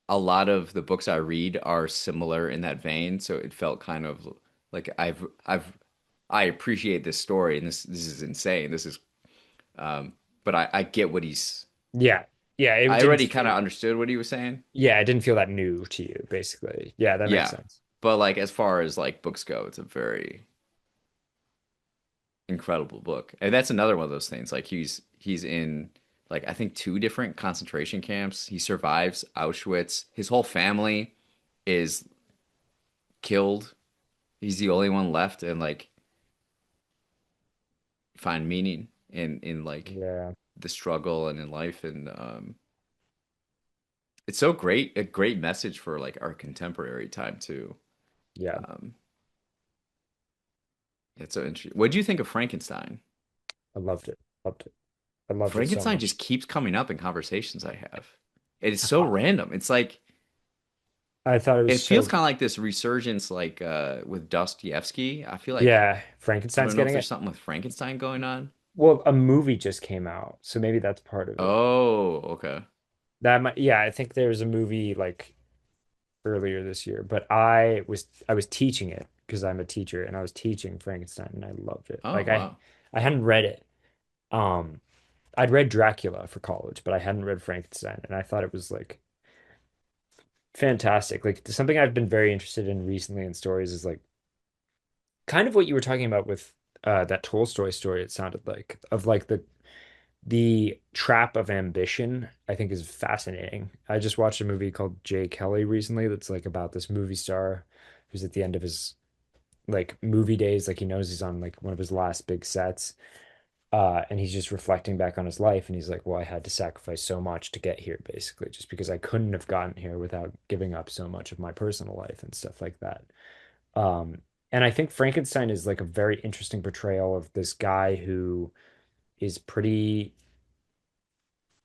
a lot of the books I read are similar in that vein. So it felt kind of like I appreciate this story, and this is insane. This is um, but I get what he's. Yeah. Yeah, it I didn't already kind of feel understood what he was saying. yeah, it didn't feel that new to you, basically. Yeah, that makes Yeah, sense. but like as far as like books go, it's a very incredible book. And that's another one of those things. Like he's in like I think two different concentration camps. He survives Auschwitz. His whole family is killed. He's the only one left and like find meaning in like Yeah. the struggle and in life and it's so great, a great message for like our contemporary time too. Yeah. Um it's so interesting. What do you think of Frankenstein? I loved it. Loved it. I loved it so Frankenstein much. just keeps coming up in conversations I have. It is so random. It's like I thought it was it feels so kind of like this resurgence, like with Dostoevsky. I feel like yeah, I Frankenstein's don't know if getting there's it. something with Frankenstein going on. Well, a movie just came out, so maybe that's part of it. Oh, okay. That might, yeah, I think there was a movie like earlier this year, but I was teaching it because I'm a teacher and I was teaching Frankenstein and I loved it. Oh, Like I wow. I hadn't read it. Um I'd read Dracula for college, but I hadn't read Frankenstein and I thought it was like fantastic. Like something I've been very interested in recently in stories is like kind of what you were talking about with that Tolstoy story it sounded like of like the trap of ambition, I think is fascinating. I just watched a movie called Jay Kelly recently that's like about this movie star who's at the end of his like movie days, like he knows he's on like one of his last big sets. And he's just reflecting back on his life and he's like, well, I had to sacrifice so much to get here, basically, just because I couldn't have gotten here without giving up so much of my personal life and stuff like that. Um, and I think Frankenstein is like a very interesting portrayal of this guy who is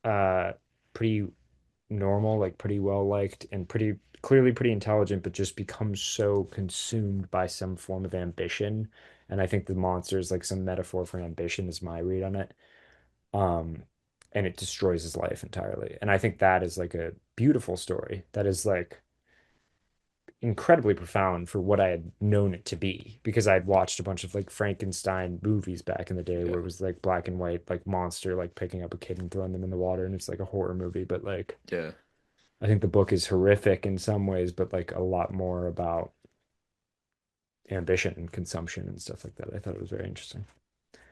uh pretty normal, like pretty well liked and pretty clearly pretty intelligent, but just becomes so consumed by some form of ambition. And I think the monster is like some metaphor for ambition, is my read on it. Um, and it destroys his life entirely. And I think that is like a beautiful story that is like incredibly profound for what I had known it to be because I had watched a bunch of like Frankenstein movies back in the day where Yeah. it was like black and white, like monster like picking up a kid and throwing them in the water and it's like a horror movie, but like Yeah. I think the book is horrific in some ways, but like a lot more about ambition and consumption and stuff like that. I thought it was very interesting.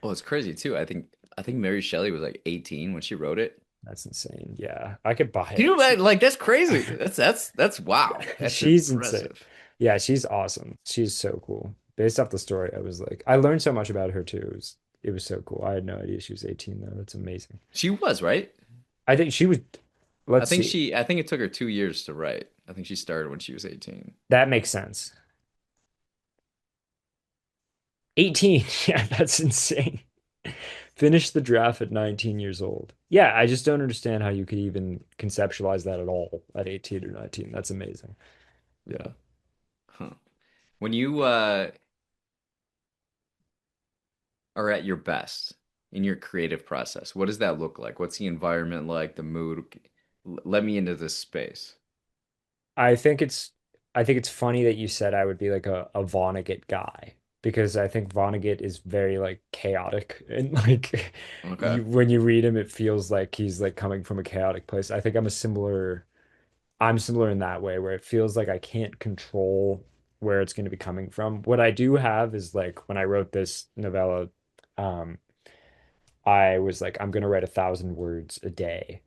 Well, it's crazy too. I think Mary Shelley was like 18 when she wrote it. That's insane. Yeah, I could buy Can you it. imagine? Like that's crazy. That's wow. That's She's insane. impressive. Yeah, she's awesome. She's so cool. Based off the story, I was like, I learned so much about her too. It was so cool. I had no idea she was 18 though. That's amazing. She was, right? I think she was, let's see. I think it took her 2 years to write. I think she started when she was 18. That makes sense. 18. Yeah, that's insane. Finished the draft at 19 years old. Yeah, I just don't understand how you could even conceptualize that at all at 18 or 19. That's amazing. Yeah. Yeah. Huh. When you are at your best in your creative process, what does that look like? What's the environment like, the mood? Let me into this space. I think it's I think it's funny that you said I would be like a Vonnegut guy because I think Vonnegut is very like chaotic and like Okay. you when you read him it feels like he's like coming from a chaotic place. I think I'm similar in that way where it feels like I can't control where it's going to be coming from. What I do have is like when I wrote this novella, um, I was like, I'm going to write 1,000 words a day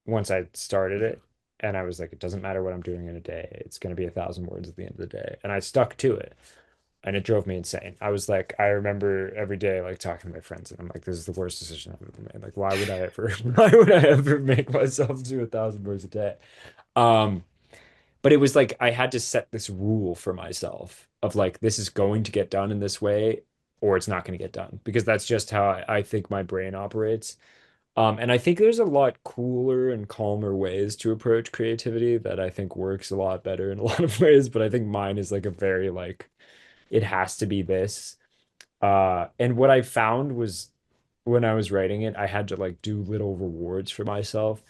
once I started Okay. it. And I was like, it doesn't matter what I'm doing in a day. It's going to be 1,000 words at the end of the day. And I stuck to it. and it drove me insane. I was like, I remember every day like talking to my friends, and I'm like, this is the worst decision I've ever made. Like, why would I ever, why would I ever make myself do 1,000 words a day? Um, but it was like I had to set this rule for myself of like, this is going to get done in this way, or it's not going to get done because that's just how I think my brain operates. And I think there's a lot cooler and calmer ways to approach creativity that I think works a lot better in a lot of ways. But I think mine is like a very like it has to be this. And what I found was when I was writing it, I had to like do little rewards for myself,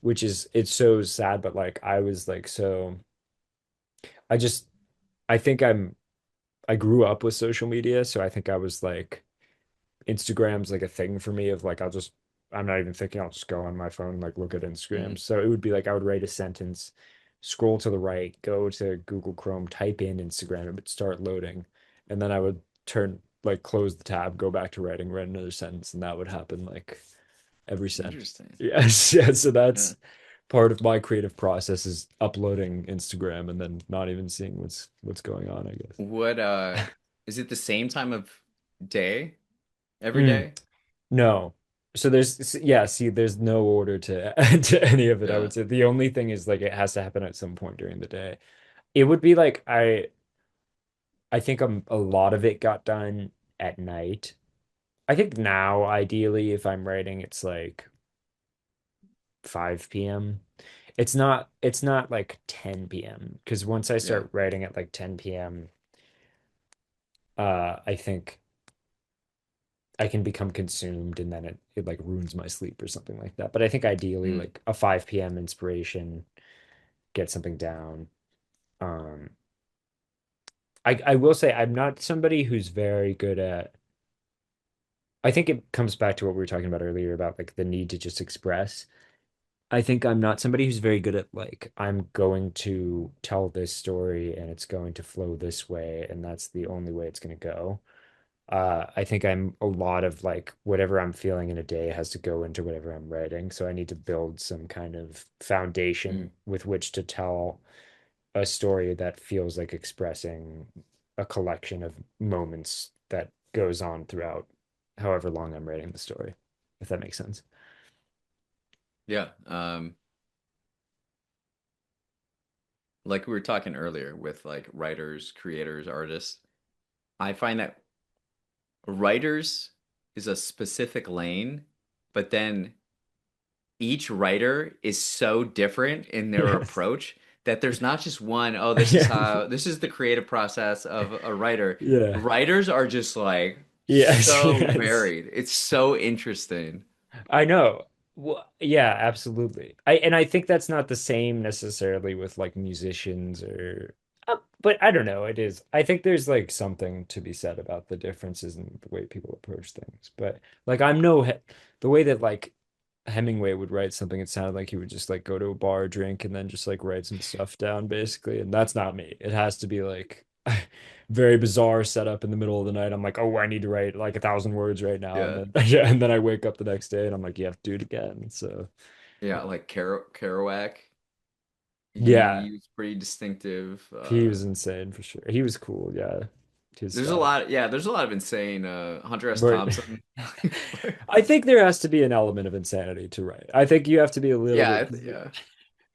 which is it's so sad, but like I was like so I just I think I grew up with social media, so I think I was like Instagram's like a thing for me of like I'm not even thinking, I'll just go on my phone, like look at Instagram. Mm. So it would be like I would write a sentence, scroll to the right, go to Google Chrome, type in Instagram, it would start loading, and then I would turn like close the tab, go back to writing, write another sentence, and that would happen like every sentence. Interesting. Yes, yeah. So Yeah. that's part of my creative process is uploading Instagram and then not even seeing what's going on, I What guess. is it the same time of day every Mm. day? No. So yeah, see, there's no order to to any of it, I Yeah. would say. The only thing is like it has to happen at some point during the day. It would be like I think a lot of it got done at night. I think now ideally if I'm writing it's like 5 p.m. It's not like 10 p.m. because once I Yeah. start writing at like 10 p.m. I think I can become consumed and then it like ruins my sleep or something like that. But I think ideally Mm. like a 5 p.m. inspiration, get something down. Um, I will say I'm not somebody who's very good at I think it comes back to what we were talking about earlier about like the need to just express. I think I'm not somebody who's very good at like I'm going to tell this story and it's going to flow this way and that's the only way it's going to go. I think I'm a lot of like whatever I'm feeling in a day has to go into whatever I'm writing. So I need to build some kind of Mm. foundation with which to tell a story that feels like expressing a collection of moments that goes on throughout however long I'm writing the story, if that makes sense. Yeah. Like we were talking earlier with like writers, creators, artists, I find that writers is a specific lane, but then each writer is so different in their Yes. approach that there's not just one, oh, Yeah. this is the creative process of a writer. Yeah. Writers are just like Yes. so Yes. varied. It's so interesting. I know. Well, yeah, absolutely. I think that's not the same necessarily with like musicians or but I don't know, it is. I think there's like something to be said about the differences in the way people approach things. But like the way that like Hemingway would write something, it sounded like he would just like go to a bar, drink, and then just like write some stuff down basically. And that's not me. It has to be like very bizarre setup in the middle of the night. I'm like, oh, I need to write like 1,000 words right now, and Yeah. then yeah, and then I wake up the next day and I'm like, you have to do it again. So Yeah, like Kerouac. yeah, He was pretty distinctive. he was insane for sure. He was cool. Yeah, his There's a style. lot, yeah, there's a lot of insane Hunter S. But Thompson. I think there has to be an element of insanity to write. I think you have to be a little Yeah, bit. yeah.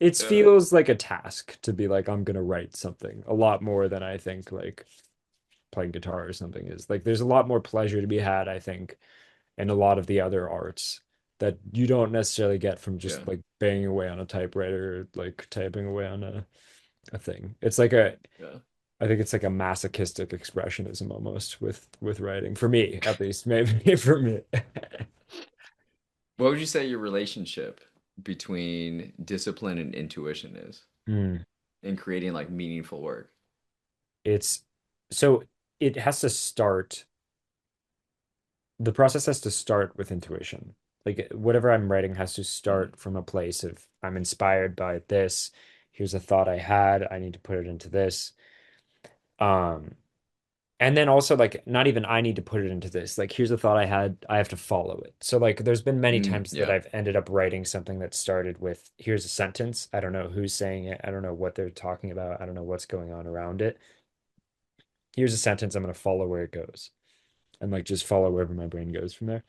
It Yeah. feels like a task to be like, I'm gonna write something a lot more than I think like playing guitar or something is. Like there's a lot more pleasure to be had, I think, in a lot of the other arts that you don't necessarily get from Yeah. just like banging away on a typewriter or like typing away on a thing. It's like a Yeah. I think it's like a masochistic expressionism almost with writing for me at least maybe for me. What would you say your relationship between discipline and intuition is Mm. in creating like meaningful work? It's so it has to start the process has to start with intuition. Like whatever I'm writing has to Mm, start from a place of I'm inspired by this. Here's a thought I had. I need to put it into this. Um, and then also like not even I need to put it into this. Like here's a thought I had. I have to follow it. So like there's been many times that yeah. I've ended up writing something that started with here's a sentence. I don't know who's saying it. I don't know what they're talking about. I don't know what's going on around it. here's a sentence, I'm going to follow where it goes and like just follow wherever my brain goes from there.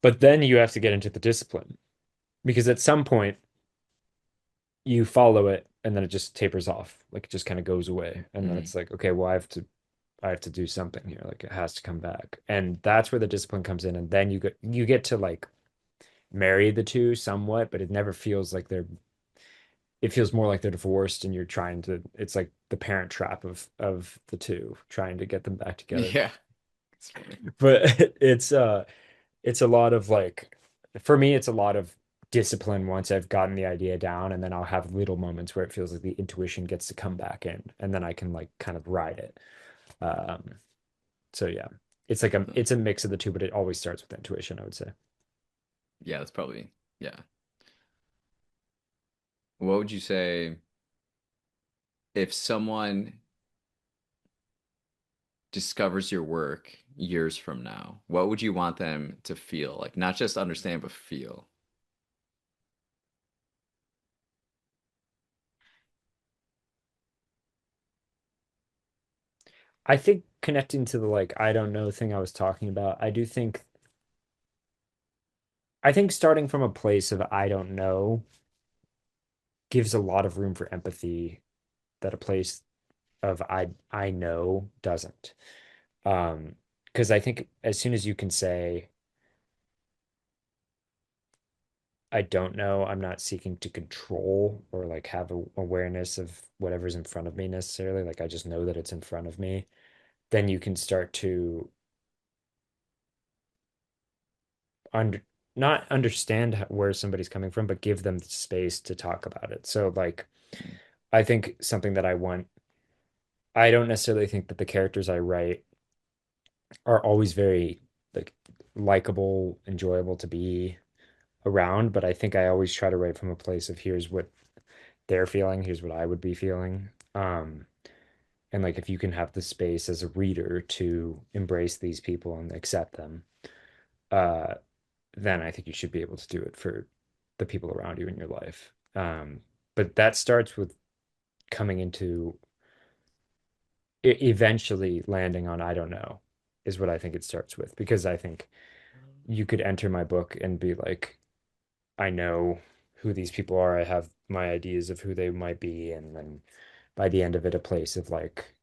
But then you have to get into the discipline because at some point you follow it and then it just tapers off. Like it just kind of goes away. And then Mm. it's like, okay, well, I have to do something here. Like it has to come back. And that's where the discipline comes in. And then you get to like marry the two somewhat, but it never feels like it feels more like they're divorced and you're trying to it's like the parent trap of the two trying to get them back together. Yeah, it's funny. But it's a lot of like for me it's a lot of discipline once I've gotten the idea down and then I'll have little moments where it feels like the intuition gets to come back in and then I can like kind of ride it. Um so yeah. It's a mix of the two, but it always starts with intuition, I would say. Yeah, that's probably, yeah. What would you say if someone discovers your work years from now? What would you want them to feel? Like, not just understand, but feel. I think connecting to the like I don't know thing I was talking about, I think starting from a place of I don't know gives a lot of room for empathy that a place of I know doesn't. Because I think as soon as you can say I don't know, I'm not seeking to control or like have a awareness of whatever's in front of me necessarily, like I just know that it's in front of me, then you can start to under not understand where somebody's coming from, but give them the space to talk about it. So like Mm. I think something that I don't necessarily think that the characters I write are always very like likable, enjoyable to be around, but I think I always try to write from a place of here's what they're feeling, here's what I would be feeling. And like if you can have the space as a reader to embrace these people and accept them, uh, then I think you should be able to do it for the people around you in your life. But that starts with coming into eventually landing on I don't know is what I think it starts with because I think you could enter my book and be like, I know who these people are. I have my ideas of who they might be. And then by the end of it, a place of like,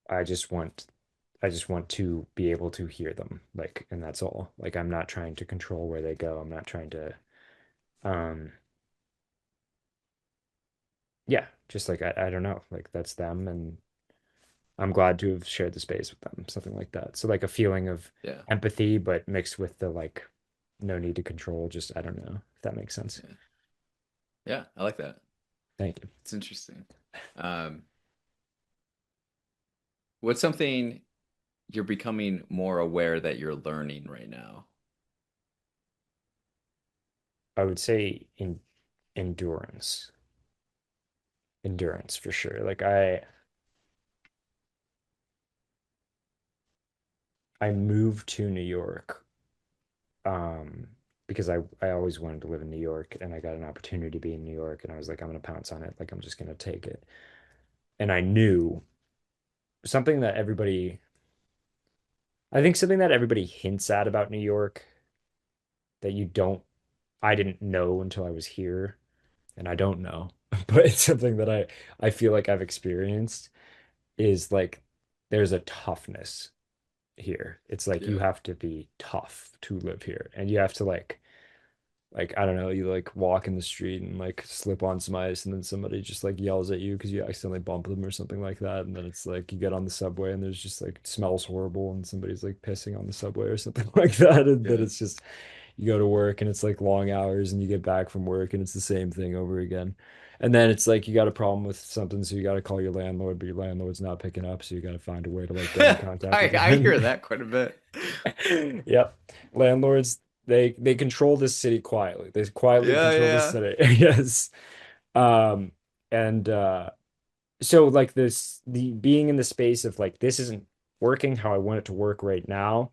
I just want I just want to be able to hear them. Like, and that's all. Like I'm not trying to control where they go. I'm not trying to um yeah, just like I don't know. Like that's them and I'm glad to have shared the space with them, something like that. So like a feeling of Yeah, empathy, but mixed with the like no need to control, just I don't know if that makes sense. yeah, yeah. I like that. Thank you. It's interesting. Um, what's something you're becoming more aware that you're learning right now? I would say in endurance. Endurance for sure. Like I moved to New York um because I always wanted to live in New York and I got an opportunity to be in New York and I was like I'm gonna pounce on it. Like I'm just gonna take it. And I knew something that everybody I think something that everybody hints at about New York that I didn't know until I was here and I don't know, but it's something that I feel like I've experienced is like there's a toughness here. It's like you Yeah, have to be tough to live here and you have to like I don't know, you like walk in the street and like slip on some ice and then somebody just like yells at you because you accidentally bump them or something like that. And then it's like you get on the subway and there's just like it smells horrible and somebody's like pissing on the subway or something like that. And then yeah, it's just you go to work and it's like long hours and you get back from work and it's the same thing over again. And then it's like you got a problem with something, so you got to call your landlord, but your landlord's not picking up, so you got to find a way to like get in contact with I them. hear that quite a bit. Yep. Landlords, they control this city quietly. They quietly Yeah, control this yeah. city. Yes. Um, and so like the being in the space of like this isn't working how I want it to work right now,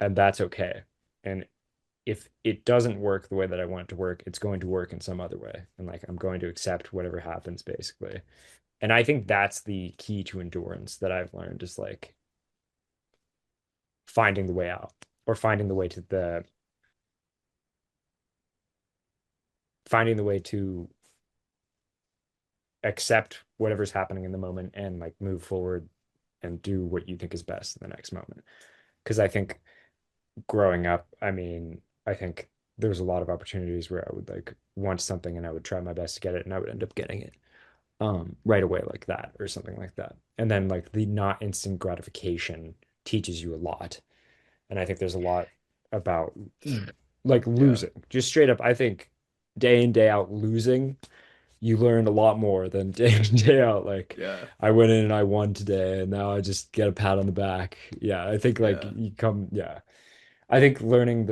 and that's okay. And if it doesn't work the way that I want it to work, it's going to work in some other way. And like I'm going to accept whatever happens basically. And I think that's the key to endurance that I've learned is like finding the way out or finding the way to accept whatever's happening in the moment and like move forward and do what you think is best in the next moment. Because I think growing up, I mean, I think there was a lot of opportunities where I would like want something and I would try my best to get it and I would end up getting it right away like that or something like that. And then like the not instant gratification teaches you a lot. And I think there's a lot about like Yeah. losing. Just straight up, I think day in, day out losing, you learn a lot more than day in, day out. Like Yeah. I went in and I won today and now I just get a pat on the back. Yeah, I think like Yeah. yeah. I think learning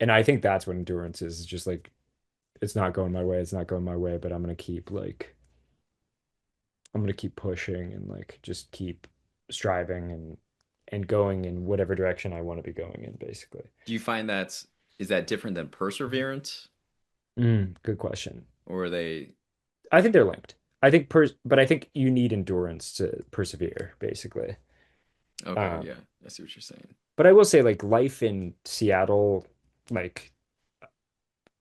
and I think that's what endurance is just like it's not going my way, it's not going my way, but I'm gonna keep pushing and like just keep striving and going in whatever direction I want to be going in, basically. Do you find is that different than perseverance, Good question. or are they I think they're linked. But I think you need endurance to persevere, basically. okay? Um, Yeah, I see what you're saying. but I will say, like life in Seattle, like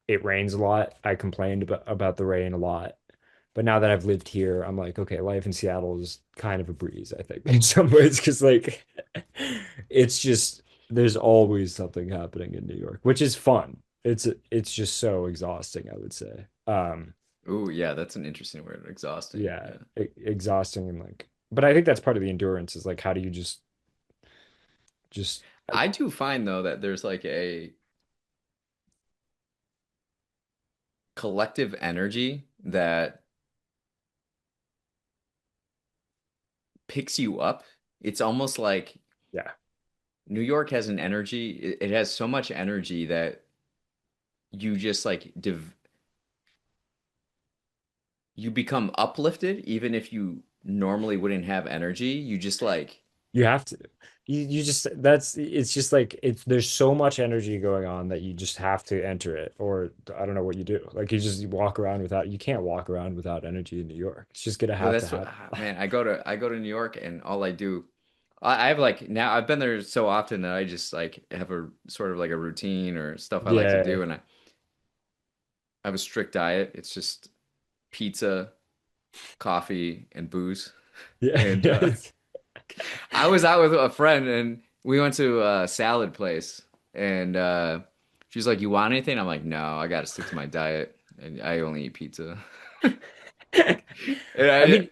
it rains a lot. I complained about the rain a lot. But now that I've lived here, I'm like, okay, life in Seattle is kind of a breeze, I think, in some ways, because like it's just there's always something happening in New York, which is fun. It's just so exhausting, I would say. Oh, yeah, that's an interesting word. Exhausting. Yeah, Yeah. exhausting and like, but I think that's part of the endurance is like, how do you just I do find though that there's like a collective energy that picks you up. It's almost like yeah, New York has an energy. It has so much energy that you just like you become uplifted even if you normally wouldn't have energy. You just like you have to. You just that's it's just like it's there's so much energy going on that you just have to enter it, or I don't know what you do. Like you walk around without you can't walk around without energy in New York. It's just gonna well, have to that's what happen. man, I go to New York and all I do I have like now I've been there so often that I just like have a sort of like a routine or stuff I like to Yeah, do and I have a strict diet. It's just pizza, coffee, and booze. yeah, And yes. I was out with a friend and we went to a salad place and she's like, "You want anything?" I'm like, "No, I got to stick to my diet and I only eat pizza." And I mean,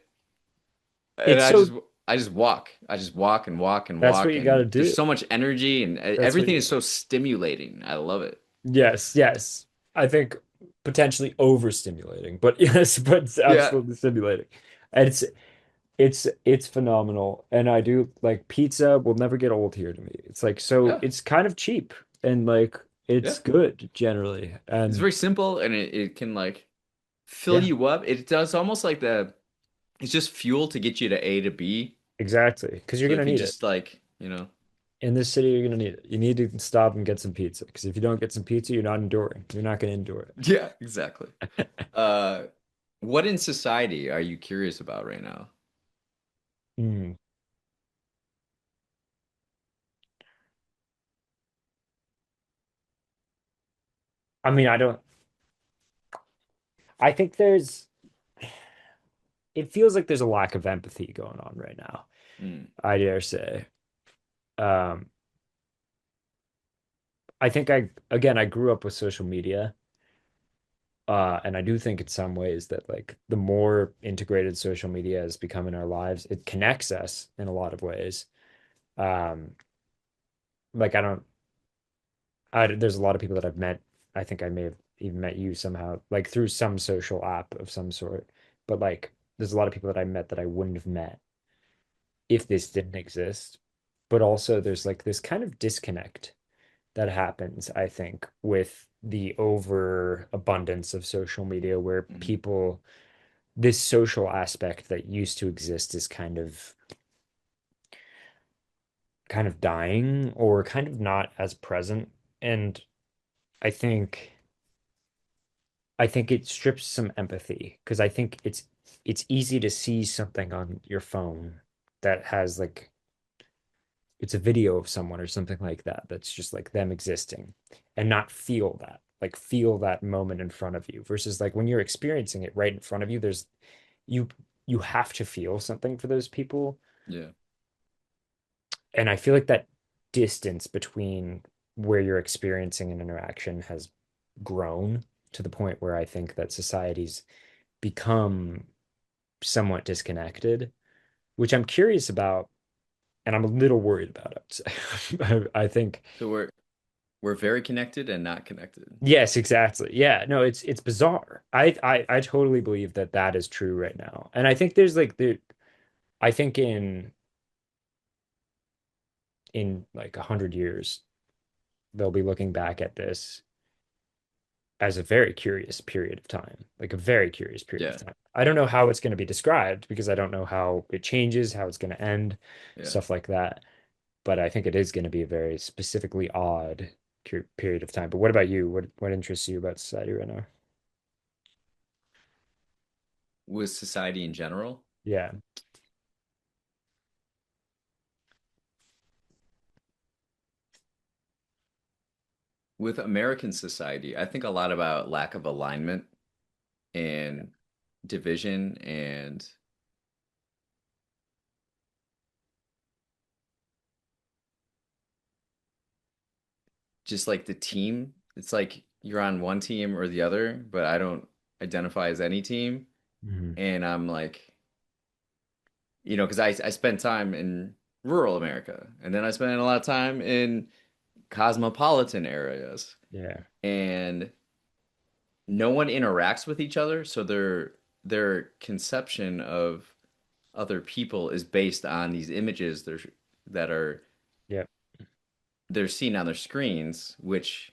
and it's so I just walk. I just walk and walk and that's what walk you got to and there's do. so much energy and That's what everything you is so stimulating. I love it. Yes, yes. I think potentially overstimulating, but yes, but it's Yeah. absolutely stimulating. And it's phenomenal. And I do like pizza will never get old here to me. It's like so Yeah. it's kind of cheap and like Yeah. it's good generally. It's And very simple and it can like fill yeah, you up. It does almost like it's just fuel to get you to A to B. exactly. Because you're So gonna if you need it. just like, you know, In this city, you're gonna need it. You need to stop and get some pizza. Because if you don't get some pizza, you're not enduring. You're not gonna endure yeah, exactly. it. Uh, what in society are you curious about right now? Hmm. I mean, I think it feels like there's a lack of empathy going on right now. Mm, I dare say. Um, I think again, I grew up with social media, and I do think in some ways that like the more integrated social media has become in our lives, it connects us in a lot of ways. Um, like I don't, there's a lot of people that I've met. I think I may have even met you somehow, like through some social app of some sort. But like, there's a lot of people that I met that I wouldn't have met if this didn't exist. But also, there's like this kind of disconnect that happens, I think, with the overabundance of social media where mhm. this social aspect that used to exist is kind of dying or kind of not as present. And I think I think it strips some empathy because I think it's easy to see something on your phone that has like it's a video of someone or something like that that's just like them existing and not feel that like feel that moment in front of you versus like when you're experiencing it right in front of you there's you you have to feel something for those people Yeah. and I feel like that distance between where you're experiencing an interaction has grown to the point where I think that society's become somewhat disconnected, which I'm curious about, and I'm a little worried about it. I think, So we're very connected and not connected. yes, exactly. Yeah, no, it's bizarre. I totally believe that that is true right now, and I think there's like I think in like 100 years they'll be looking back at this as a very curious period of time, like a very curious period of Yeah. time. I don't know how it's going to be described because I don't know how it changes, how it's going to end, Yeah. stuff like that. But I think it is going to be a very specifically odd period of time. But what about you? What interests you about society right now? With society in general, Yeah. with American society, I think a lot about lack of alignment and division and just like the team. It's like you're on one team or the other, but I don't identify as any team. Mhm. And I'm like, because I spent time in rural America and then I spent a lot of time in cosmopolitan areas. Yeah. And no one interacts with each other, so their conception of other people is based on these images that are Yep. they're seen on their screens, which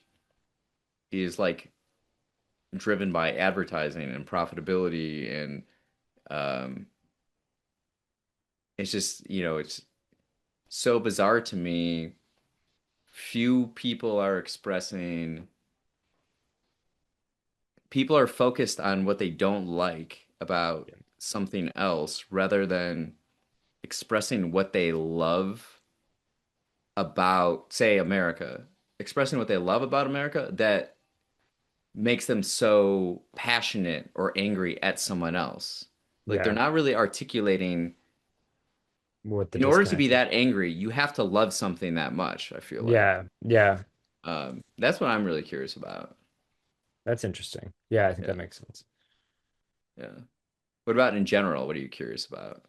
is like driven by advertising and profitability and um it's just it's so bizarre to me. Few people are expressing people are focused on what they don't like about something else rather than expressing what they love about, say, America, expressing what they love about America that makes them so passionate or angry at someone else. Like they're Yeah. not really articulating. What the In order to be disconnect is. that angry, you have to love something that much, I feel like. Yeah. Yeah. That's what I'm really curious about. That's interesting. Yeah, I think that Yeah, makes sense. yeah. What about in general? What are you curious about?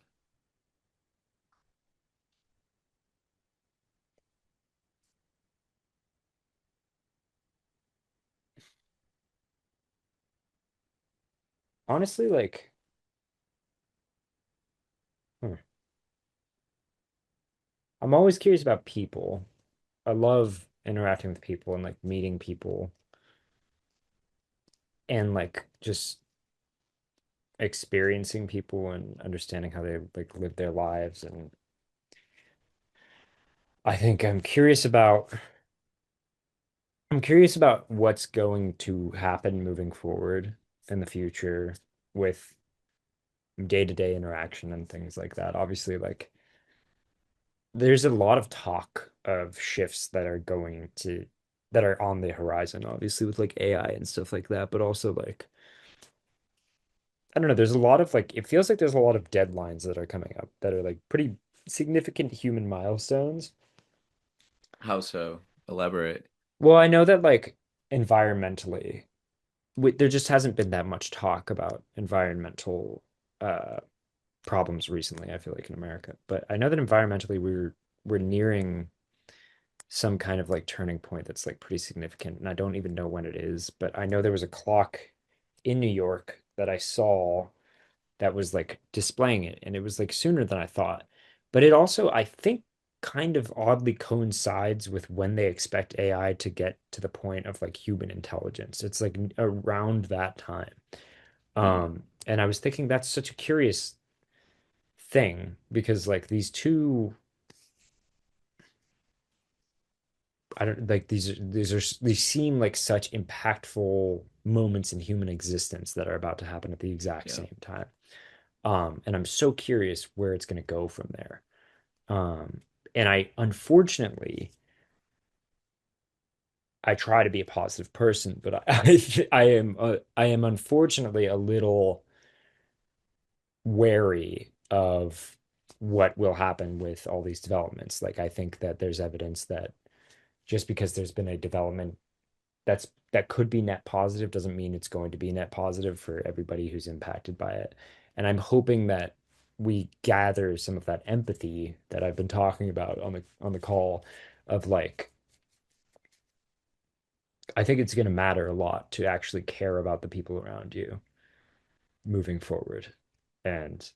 Honestly, like, hmm, I'm always curious about people. I love interacting with people and like meeting people and like just experiencing people and understanding how they like live their lives. And I think I'm curious about what's going to happen moving forward in the future with day-to-day interaction and things like that. Obviously, like there's a lot of talk of shifts that are on the horizon, obviously with like AI and stuff like that, but also like I don't know, there's a lot of like it feels like there's a lot of deadlines that are coming up that are like pretty significant human milestones. How so? Elaborate. Well, I know that like environmentally, there just hasn't been that much talk about environmental uh problems recently, I feel like in America. But I know that environmentally we're nearing some kind of like turning point that's like pretty significant. And I don't even know when it is, but I know there was a clock in New York that I saw that was like displaying it, and it was like sooner than I thought. But it also, I think, kind of oddly coincides with when they expect AI to get to the point of like human intelligence. It's like around that time. Hmm. And I was thinking that's such a curious thing because like these two I don't like these seem like such impactful moments in human existence that are about to happen at the exact Yeah. same time. And I'm so curious where it's going to go from there. Um, and I unfortunately I try to be a positive person, but I am unfortunately a little wary of what will happen with all these developments. Like I think that there's evidence that just because there's been a development that could be net positive doesn't mean it's going to be net positive for everybody who's impacted by it. And I'm hoping that we gather some of that empathy that I've been talking about on the call of like I think it's going to matter a lot to actually care about the people around you moving forward. And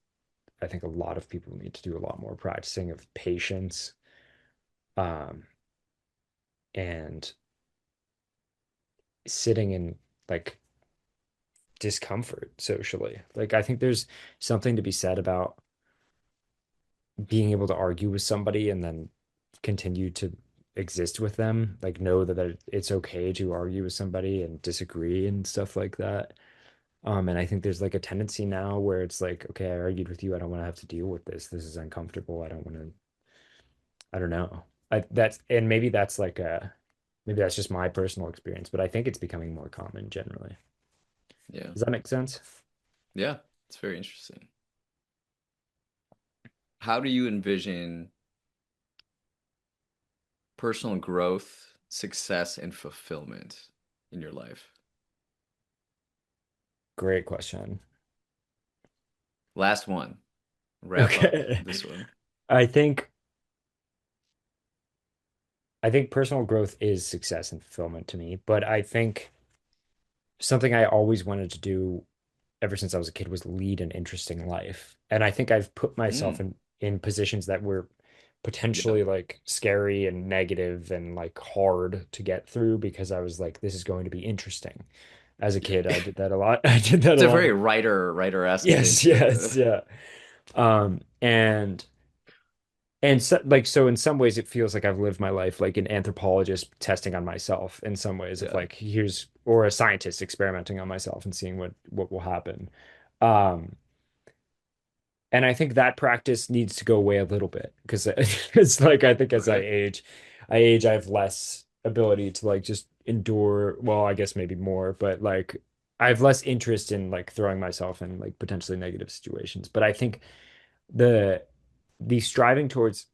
I think a lot of people need to do a lot more practicing of patience, um, and sitting in like discomfort socially. Like I think there's something to be said about being able to argue with somebody and then continue to exist with them. Like know that it's okay to argue with somebody and disagree and stuff like that. And I think there's like a tendency now where it's like, okay, I argued with you. I don't want to have to deal with this. This is uncomfortable. I don't want to, I don't know. And maybe that's like maybe that's just my personal experience, but I think it's becoming more common generally. Yeah. Does that make sense? Yeah. It's very interesting. How do you envision personal growth, success, and fulfillment in your life? Great question. Last one. Wrap up Okay. this one. I think I think personal growth is success and fulfillment to me, but I think something I always wanted to do ever since I was a kid was lead an interesting life. And I think I've put myself Mm. in positions that were Yeah. potentially like scary and negative and like hard to get through because I was like, this is going to be interesting. As a Yeah. kid, I did that a lot. I did that It's a a lot. very writer-esque thing Yes, to yes, yeah. Um, and and so, like so in some ways it feels like I've lived my life like an anthropologist testing on myself in some ways of yeah. like here's or a scientist experimenting on myself and seeing what will happen. Um, and I think that practice needs to go away a little bit because it's like I think as Okay. I age, I have less ability to like just endure. Well, I guess maybe more, but like I have less interest in like throwing myself in like potentially negative situations. But I think the the striving towards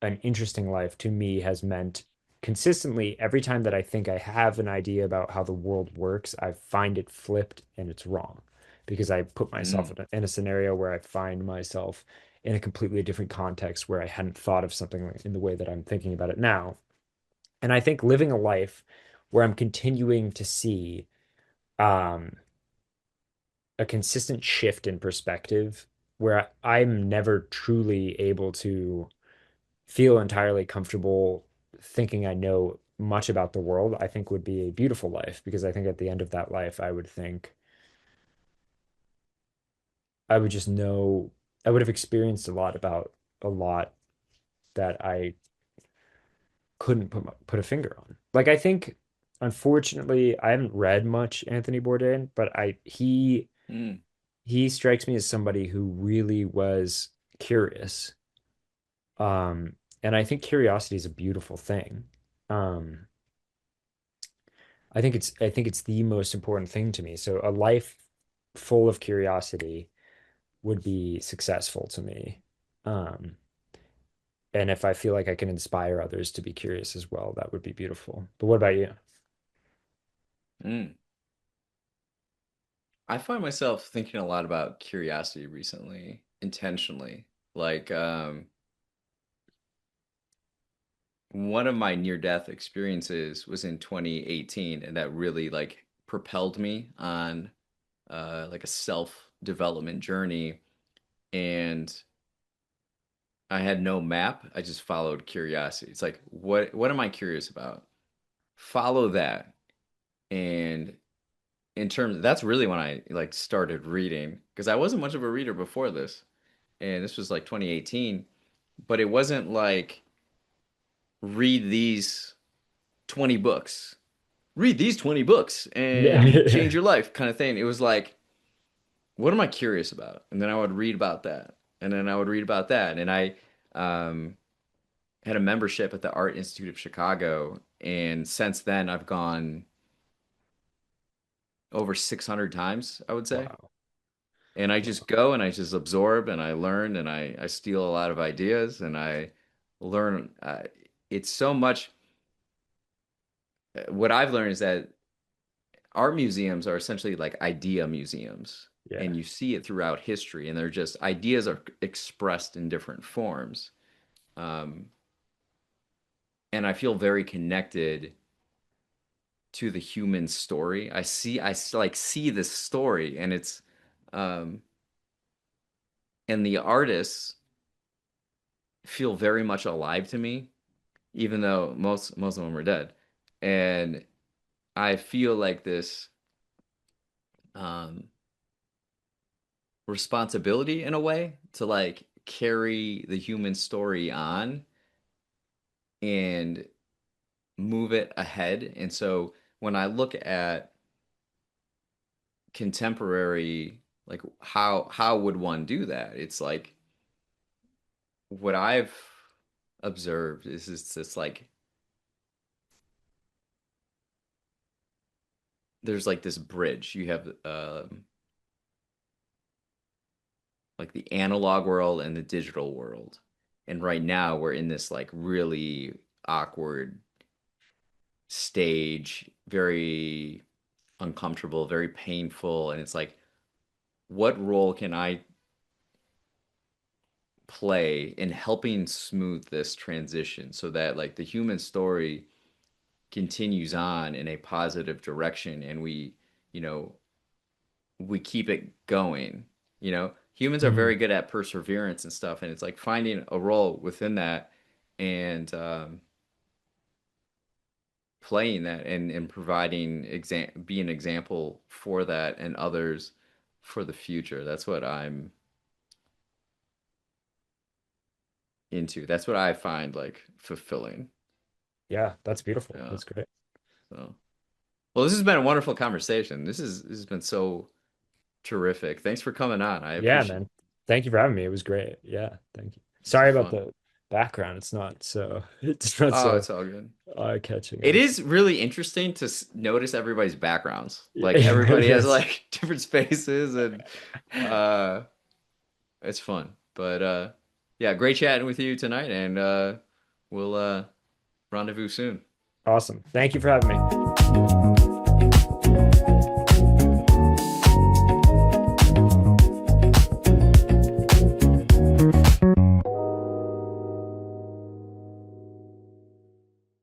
an interesting life to me has meant consistently every time that I think I have an idea about how the world works, I find it flipped and it's wrong because I put myself Mm. in a scenario where I find myself in a completely different context where I hadn't thought of something in the way that I'm thinking about it now. And I think living a life where I'm continuing to see um, a consistent shift in perspective where I'm never truly able to feel entirely comfortable thinking I know much about the world, I think would be a beautiful life because I think at the end of that life, I would think I would just know I would have experienced a lot about a lot that I couldn't put a finger on. Like I think, unfortunately, I haven't read much Anthony Bourdain, but I Mm. he strikes me as somebody who really was curious. And I think curiosity is a beautiful thing. Um, I think it's the most important thing to me. So a life full of curiosity would be successful to me. Um, and if I feel like I can inspire others to be curious as well, that would be beautiful. But what about you? Mm. I find myself thinking a lot about curiosity recently, intentionally. Like, one of my near-death experiences was in 2018, and that really like propelled me on like a self-development journey. And I had no map. I just followed curiosity. It's like, what am I curious about? Follow that. And in terms that's really when I like started reading because I wasn't much of a reader before this. And this was like 2018, but it wasn't like read these. 20 books. Read these 20 books and Yeah. change your life kind of thing. It was like, what am I curious about? And then I would read about that. And then I would read about that. And I um, had a membership at the Art Institute of Chicago. And since then, I've gone over 600 times, I would say. Wow. And I just Wow. go and I just absorb and I learn and I steal a lot of ideas and I learn. It's so much. What I've learned is that art museums are essentially like idea museums, Yeah. and you see it throughout history, and they're just ideas are expressed in different forms. Um, and I feel very connected to the human story. Like see this story, and um, and the artists feel very much alive to me, even though most of them are dead. And I feel like this um, responsibility in a way to like carry the human story on and move it ahead. And so when I look at contemporary, like how would one do that? It's like what I've observed is it's like there's like this bridge. You have like the analog world and the digital world. And right now we're in this like really awkward stage, very uncomfortable, very painful. And it's like, what role can I play in helping smooth this transition so that like the human story continues on in a positive direction and you know, we keep it going. Humans are very Mhm. good at perseverance and stuff, and it's like finding a role within that and playing that and providing be an example for that and others for the future. That's what I'm into. That's what I find like fulfilling. Yeah, that's beautiful. Yeah. That's great. So, well, this has been a wonderful conversation. This has been so terrific. Thanks for coming on. I Yeah, appreciate man. Thank you for having me. It was great. Yeah, thank you. this is Sorry about fun. the background. It's not so it's not Oh, so it's all good. eye-catching, I It would say. is really interesting to notice everybody's backgrounds. Yeah, Like it everybody really has is. like different spaces and uh it's fun. But yeah, great chatting with you tonight and we'll rendezvous soon. Awesome. Thank you for having me.